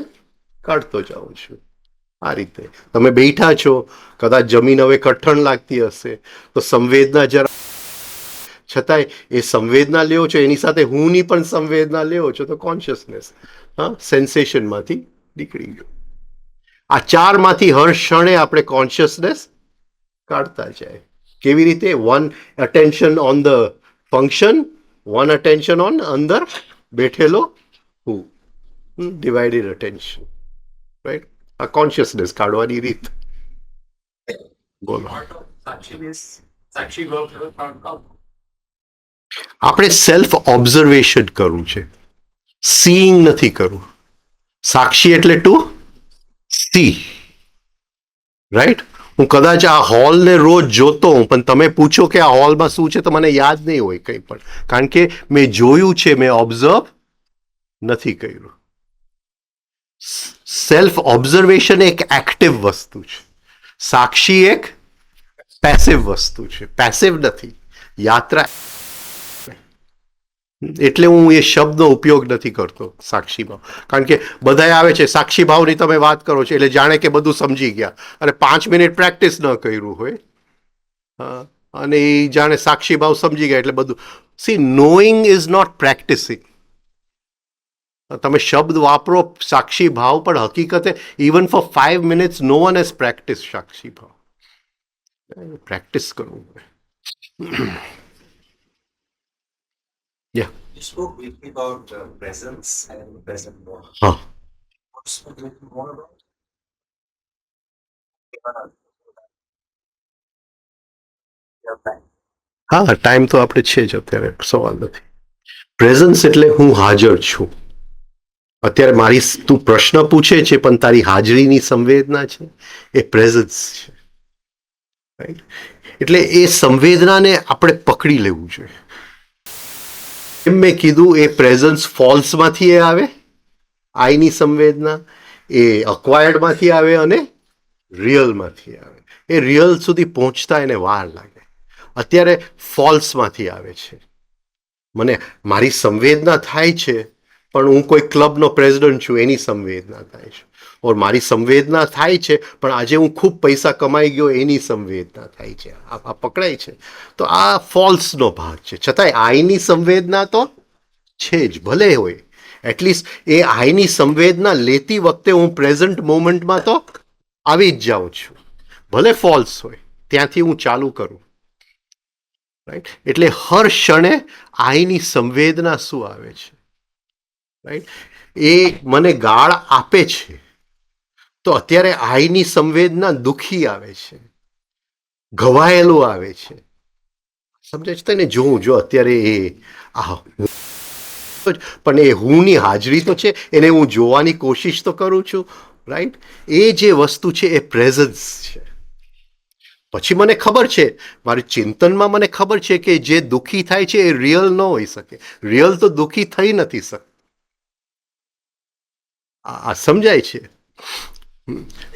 કાઢતો જાઉં છું. આ રીતે તમે બેઠા છો, કદાચ જમીન હવે કઠણ લાગતી હશે તો સંવેદના જરા, છતાંય એ સંવેદના લ્યો છો, એની સાથે હુંની પણ સંવેદના લ્યો છો, તો કોન્શિયસનેસ સેન્સેશનમાંથી નીકળી ગયો. આ ચારમાંથી હર ક્ષણે આપણે કોન્શિયસનેસ કાઢતા જાય. કેવી રીતે? One attention on the function, one attention on અંદર બેઠેલો હું, ડિવાઇડેડ અટેન્શન. રાઈટ. આ કોન્શિયસનેસ કાઢવાની રીત. બોલો. આપણે સેલ્ફ ઓબ્ઝર્વેશન કરવું છે, સીઈંગ નથી કરવું. સાક્ષી એટલે ટુ સી. રાઈટ. હું કદાચ આ હોલને રોજ જોતો હું, પણ તમે પૂછો કે આ હોલમાં શું છે તો મને યાદ નહીં હોય કંઈ પણ, કારણ કે મેં જોયું છે, મેં ઓબ્ઝર્વ નથી કર્યું. સેલ્ફ ઓબ્ઝર્વેશન એક એક્ટિવ વસ્તુ છે, સાક્ષી એક પેસિવ વસ્તુ છે. પેસિવ નથી, યાત્રા. એટલે હું એ શબ્દનો ઉપયોગ નથી કરતો સાક્ષી ભાવ, કારણ કે બધા આવે છે સાક્ષી ભાવની તમે વાત કરો છો એટલે જાણે કે બધું સમજી ગયા, અને 5 મિનિટ પ્રેક્ટિસ ન કર્યું હોય અને એ જાણે સાક્ષી ભાવ સમજી ગયા એટલે બધું. See, knowing is not practicing. તમે શબ્દ વાપરો સાક્ષી ભાવ, પણ હકીકતે even for 5 minutes no one has practice સાક્ષી ભાવ. પ્રેક્ટિસ કરવું. Yeah. You spoke briefly about presence and present moment. Huh. What's a little more about? Your time. હા, ટાઈમ તો આપણે છે જ અત્યારે, સવાલ નથી. પ્રેઝન્સ એટલે હું હાજર છું. અત્યારે મારી તું પ્રશ્ન પૂછે છે પણ તારી હાજરીની સંવેદના છે, એ પ્રેઝન્સ છે. રાઈટ. એટલે એ સંવેદનાને આપણે પકડી લેવું જોઈએ. એમ મેં કીધું, એ પ્રેઝન્સ ફોલ્સમાંથી એ આવે, આઈની સંવેદના, એ અક્વાયર્ડમાંથી આવે અને રિયલમાંથી આવે. એ રિયલ સુધી પહોંચતા એને વાર લાગે. અત્યારે ફોલ્સમાંથી આવે છે. મને મારી સંવેદના થાય છે, પણ હું કોઈ ક્લબનો પ્રેસિડન્ટ છું એની સંવેદના થાય છે. ઓર મારી સંવેદના થાય છે, પણ આજે હું ખૂબ પૈસા કમાઈ ગયો એની સંવેદના થાય છે. આ પકડાય છે. તો આ ફોલ્સનો ભાગ છે. છતાંય આઈની સંવેદના તો છે જ, ભલે હોય. એટલીસ્ટ એ આઈની સંવેદના લેતી વખતે હું પ્રેઝન્ટ મોમેન્ટમાં તો આવી જ જાઉં છું, ભલે ફોલ્સ હોય. ત્યાંથી હું ચાલુ કરું. રાઈટ. એટલે હર ક્ષણે આઈની સંવેદના શું આવે છે, રાઈટ, એ મને ગાળ આપે છે તો અત્યારે આઈની સંવેદના દુઃખી આવે છે, ઘવાયેલું આવે છે. સમજાય છે તને? જોઉં જો અત્યારે એ પણ એ હુંની હાજરી તો છે, એને હું જોવાની કોશિશ તો કરું છું. રાઈટ. એ જે વસ્તુ છે એ પ્રેઝન્સ છે. પછી મને ખબર છે, મારી ચિંતનમાં મને ખબર છે કે જે દુઃખી થાય છે એ રિયલ ન હોઈ શકે. રિયલ તો દુઃખી થઈ નથી શકતું. આ સમજાય છે?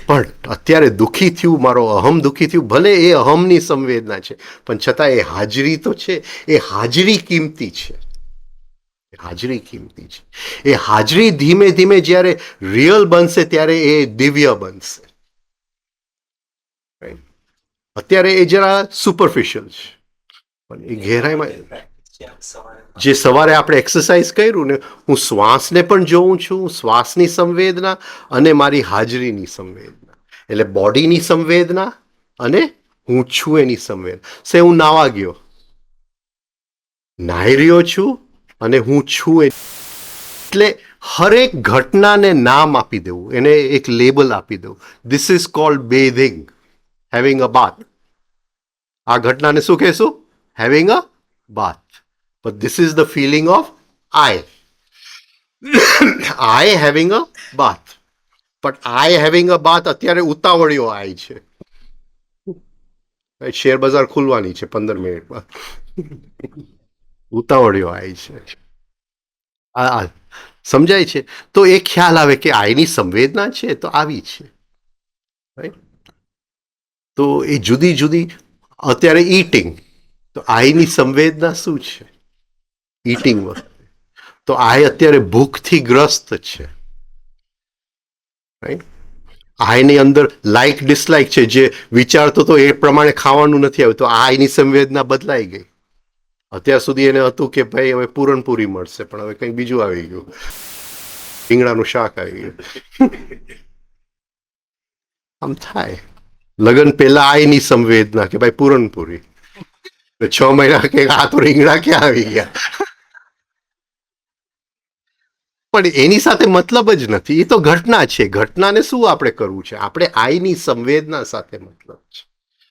પણ અત્યારે દુઃખી થયું, મારો અહમ દુઃખી થયું, ભલે એ અહમની સંવેદના છે, પણ છતાં એ હાજરી તો છે. એ હાજરી કિંમતી છે. હાજરી કિંમતી છે. એ હાજરી ધીમે ધીમે જ્યારે રિયલ બનશે ત્યારે એ દિવ્ય બનશે. અત્યારે એ જરા સુપરફિશિયલ છે, પણ એ ગહેરાઈમાં જે સવારે આપણે એક્સરસાઇઝ કર્યું ને, હું શ્વાસને પણ જોઉં છું, શ્વાસની સંવેદના અને મારી હાજરીની સંવેદના, એટલે બોડીની સંવેદના અને હું છું એની સંવેદના. સે હું નાવા ગયો, નાહી રહ્યો છું અને હું છું એટલે હરેક ઘટનાને નામ આપી દેવું, એને એક લેબલ આપી દેવું. This is called bathing, having a bath. આ ઘટનાને શું કહેશું? Having a bath. But this is the feeling of I. I having a bath. But I having a bath અત્યારે ઉતાવળિયો આય છે. શેર બજાર ખુલવાની છે 15 મિનિટમાં. ઉતાવળિયો આય છે. આ સમજાય છે? તો એ ખ્યાલ આવે કે આઈની સંવેદના છે તો આવી છે. તો એ જુદી જુદી. અત્યારે ઈટિંગ, તો આઈની સંવેદના શું છે? ઈટિંગ વખતે તો આ અત્યારે ભૂખથી ગ્રસ્ત છે. આની અંદર લાઈક ડિસલાઈક છે, જે વિચારતો તો એ પ્રમાણે ખાવાનું નથી આવ્યું, તો આની સંવેદના બદલાઈ ગઈ. અત્યાર સુધી એને હતું કે ભાઈ હવે પૂરણપૂરી મળશે, પણ હવે કંઈક બીજું આવી ગયું, રીંગણાનું શાક આવી ગયું. આમ થાય. લગ્ન પહેલા આઈની સંવેદના કે ભાઈ પૂરણપૂરી, 6 મહિના કે આ તો રીંગણા ક્યાં આવી ગયા. પણ એની સાથે મતલબ જ નથી. એ તો ઘટના છે. ઘટનાને શું આપણે કરવું છે? આપણે આઈની સંવેદના સાથે મતલબ છે.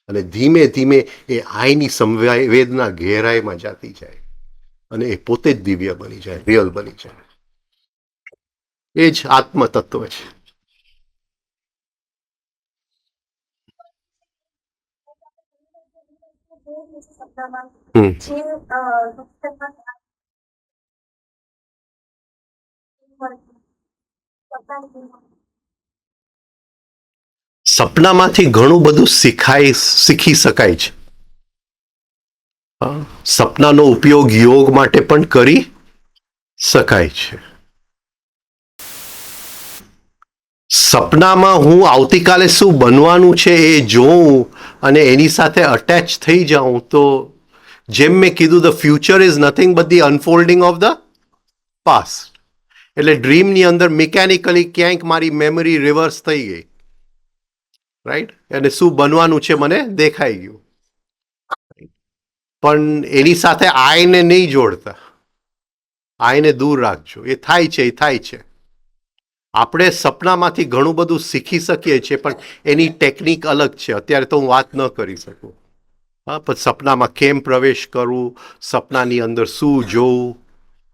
અને ધીમે ધીમે એ આઈની સંવેદના ગહેરાઈમાં જાતી જાય અને એ પોતે જ દિવ્ય બની જાય, રિયલ બની જાય. એ જ આત્મતત્વ છે. હમ. સપનામાંથી ઘણું બધું શીખી શકાય છે. સપનાનો ઉપયોગ યોગ માટે પણ કરી શકાય છે. સપનામાં હું આવતીકાલે શું બનવાનું છે એ જોઉં અને એની સાથે અટેચ થઈ જાઉં, તો જેમ મેં કીધું, the future is nothing but the unfolding of the past. એટલે ડ્રીમની અંદર મિકેનિકલી ક્યાંક મારી મેમરી રિવર્સ થઈ ગઈ. રાઈટ. અને શું બનવાનું છે મને દેખાઈ ગયું. પણ એની સાથે આઈને નહીં જોડતા, આઈને દૂર રાખજો. એ થાય છે, એ થાય છે. આપણે સપનામાંથી ઘણું બધું શીખી શકીએ છીએ, પણ એની ટેકનિક અલગ છે. અત્યારે તો હું વાત ન કરી શકું. હા, પણ સપનામાં કેમ પ્રવેશ કરવું, સપનાની અંદર શું જોવું,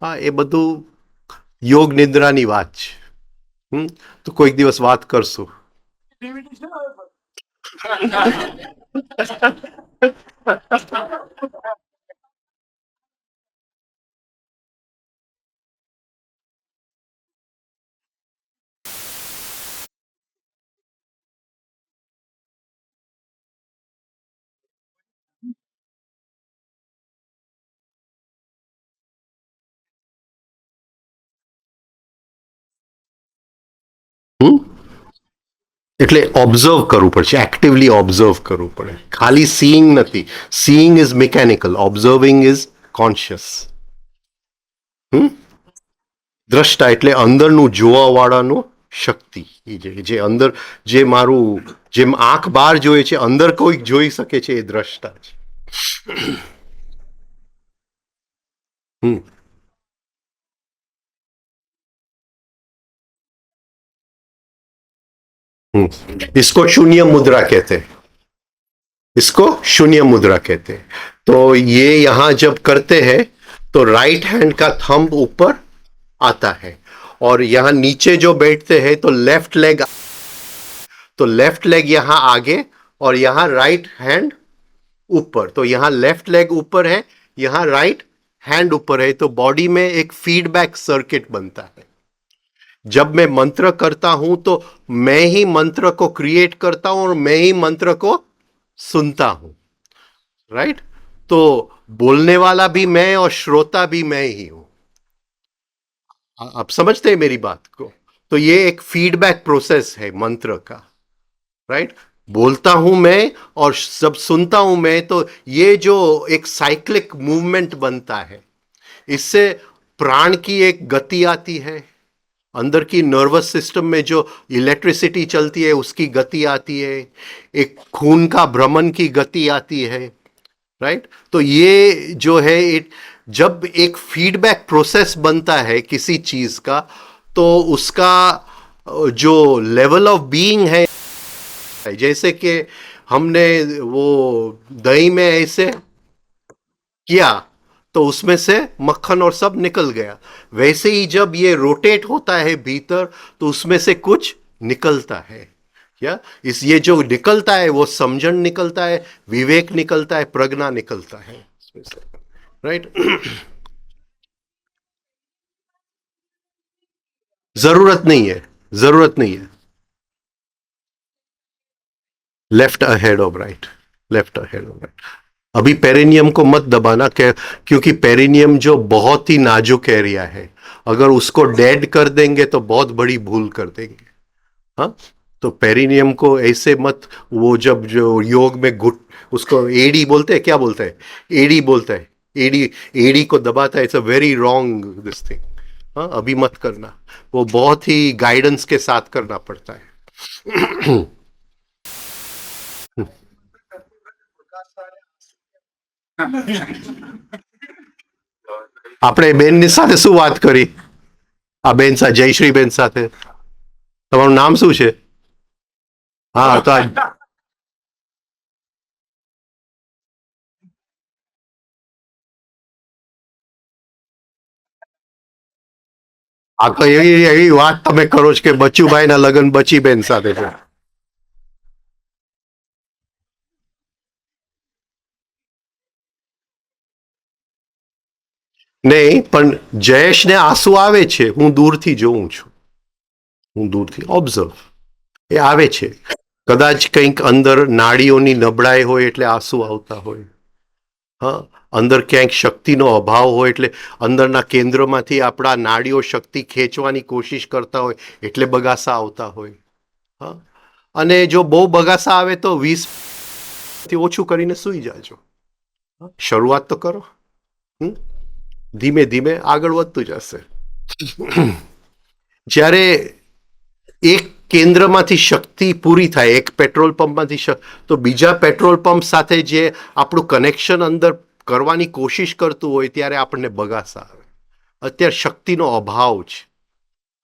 હા, એ બધું યોગ નિદ્રાની વાત છે. તો કોઈક દિવસ વાત કરશું. હમ એટલે ઓબ્ઝર્વ કરવું પડશે, એક્ટિવલી ઓબ્ઝર્વ કરવું પડે. ખાલી સીઈંગ નથી. Seeing is mechanical, observing is conscious. દ્રષ્ટા એટલે અંદરનું જોવાવાળાનું શક્તિ. જે અંદર, જે મારું, જેમ આંખ બહાર જોઈએ છે, અંદર કોઈક જોઈ શકે છે, એ દ્રષ્ટા છે. इसको शून्य मुद्रा कहते हैं, इसको शून्य मुद्रा कहते हैं. तो ये यहां जब करते हैं तो राइट हैंड का थंब ऊपर आता है और यहां नीचे जो बैठते हैं तो लेफ्ट लेग यहां आगे और यहां राइट हैंड ऊपर. तो यहां लेफ्ट लेग ऊपर है, यहां राइट हैंड ऊपर है. तो बॉडी में एक फीडबैक सर्किट बनता है. जब मैं मंत्र करता हूं तो मैं ही मंत्र को क्रिएट करता हूं और मैं ही मंत्र को सुनता हूं. राइट? तो बोलने वाला भी मैं और श्रोता भी मैं ही हूं. आप समझते हैं मेरी बात को? तो ये एक फीडबैक प्रोसेस है मंत्र का. राइट? बोलता हूं मैं और जब सुनता हूं मैं, तो ये जो एक साइक्लिक मूवमेंट बनता है, इससे प्राण की एक गति आती है. अंदर की नर्वस सिस्टम में जो इलेक्ट्रिसिटी चलती है उसकी गति आती है. एक खून का भ्रमण की गति आती है. राइट? तो ये जो है, जब एक फीडबैक प्रोसेस बनता है किसी चीज का, तो उसका जो लेवल ऑफ बीइंग है, जैसे कि हमने वो दही में ऐसे किया तो उसमें से मक्खन और सब निकल गया. वैसे ही जब ये रोटेट होता है भीतर, तो उसमें से कुछ निकलता है. क्या इस ये जो निकलता है वो समझन निकलता है, विवेक निकलता है, प्रज्ञा निकलता है इसमें से. राइट? जरूरत नहीं है, जरूरत नहीं है. Left ahead of right, left ahead of right. अभी पेरिनियम को मत दबाना, क्योंकि पेरिनियम जो बहुत ही नाजुक एरिया है, अगर उसको डेड कर देंगे तो बहुत बड़ी भूल कर देंगे. हाँ, तो पेरिनियम को ऐसे मत, वो जब जो योग में उसको एडी बोलते हैं, क्या बोलते हैं, एडी बोलते हैं, एडी को दबाता है. It's a very wrong this thing. हाँ, अभी मत करना, वो बहुत ही गाइडेंस के साथ करना पड़ता है. આપણે બેનની સાથે શું વાત કરી? આ બેન સાથે, જયશ્રી બેન સાથે. તમારું નામ શું છે? હા, તો આ તો એવી વાત તમે કરો છો કે બચુભાઈના લગ્ન બચીબેન સાથે છે. નહીં, પણ જયેશને આંસુ આવે છે, હું દૂરથી જોઉં છું, હું દૂરથી ઓબ્ઝર્વ, એ આવે છે. કદાચ કંઈક અંદર નાડીઓની નબળાઈ હોય એટલે આંસુ આવતા હોય. હા, અંદર ક્યાંક શક્તિનો અભાવ હોય એટલે અંદરના કેન્દ્રમાંથી આપણા નાડીઓ શક્તિ ખેંચવાની કોશિશ કરતા હોય એટલે બગાસા આવતા હોય. હા, અને જો બહુ બગાસા આવે તો 20 ઓછું કરીને સૂઈ જાજો. શરૂઆત તો કરો. ધીમે ધીમે આગળ વધતું જશે. જ્યારે એક કેન્દ્રમાંથી શક્તિ પૂરી થાય, એક પેટ્રોલ પંપમાંથી, તો બીજા પેટ્રોલ પંપ સાથે જે આપણું કનેક્શન અંદર કરવાની કોશિશ કરતું હોય ત્યારે આપણને બગાસા આવે. અત્યારે શક્તિનો અભાવ છે.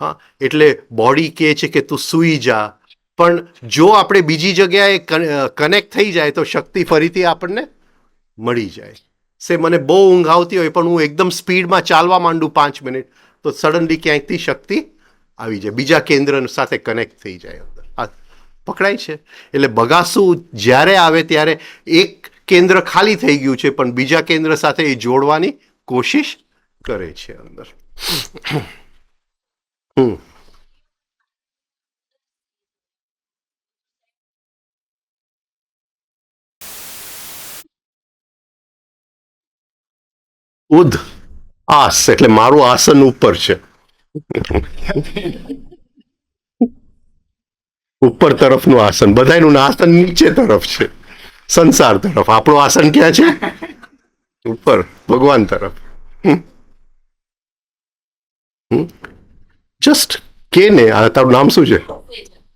હા, એટલે બોડી કહે છે કે તું સૂઈ જા, પણ જો આપણે બીજી જગ્યાએ કનેક્ટ થઈ જાય તો શક્તિ ફરીથી આપણને મળી જાય. મને બહુ ઊંઘ આવતી હોય પણ હું એકદમ સ્પીડમાં ચાલવા માંડું 5 મિનિટ, તો સડનલી ક્યાંકથી શક્તિ આવી જાય, બીજા કેન્દ્ર સાથે કનેક્ટ થઈ જાય, અંદર પકડાય છે. એટલે બગાસું જ્યારે આવે ત્યારે એક કેન્દ્ર ખાલી થઈ ગયું છે પણ બીજા કેન્દ્ર સાથે એ જોડવાની કોશિશ કરે છે અંદર. ઉદ આસ એટલે મારું આસન ઉપર છે. ઉપર તરફનું આસન, બધાયનું આસન નીચે તરફ છે, સંસાર તરફ. આપણું આસન ક્યાં છે? ઉપર, ભગવાન તરફ. જસ્ટ કે ને, આ તારું નામ શું છે?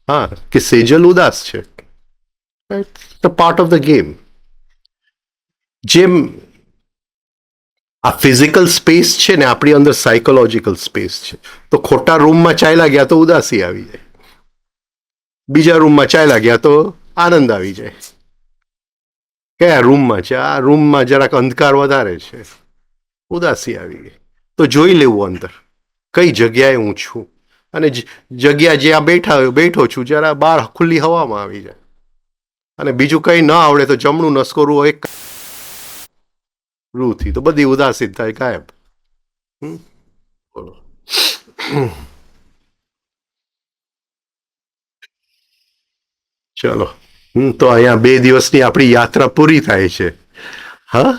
હા, કે સેજલ ઉદાસ છે. The part of the game. જેમ આ ફિઝિકલ સ્પેસ છે ને, આપણી અંદર સાયકોલોજીકલ સ્પેસ છે. તો ખોટા રૂમમાં ચાલ્યા ગયા તો ઉદાસી આવી જાય, બીજા રૂમમાં ચાલ્યા ગયા તો આનંદ આવી જાય. કયા રૂમમાં છે? આ રૂમમાં જરાક અંધકાર વધારે છે, ઉદાસી આવી ગઈ. તો જોઈ લેવું અંદર કઈ જગ્યાએ હું છું, અને જગ્યા જ્યાં બેઠો છું જરા બહાર ખુલ્લી હવામાં આવી જાય. અને બીજું કંઈ ન આવડે તો જમણું નસકોરું એક રૂથી તો બધી ઉદાસી થાય ગાયબ. બોલો. ચલો, તો અહીંયા 2 દિવસની આપણી યાત્રા પૂરી થાય છે. હા,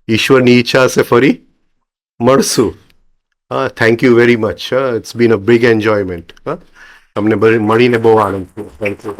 ઈશ્વરની ઈચ્છા હશે ફરી મળશું. હા, thank you very much. It's been a big enjoyment. હા, તમને મળીને બહુ આનંદ થયો. Thank you.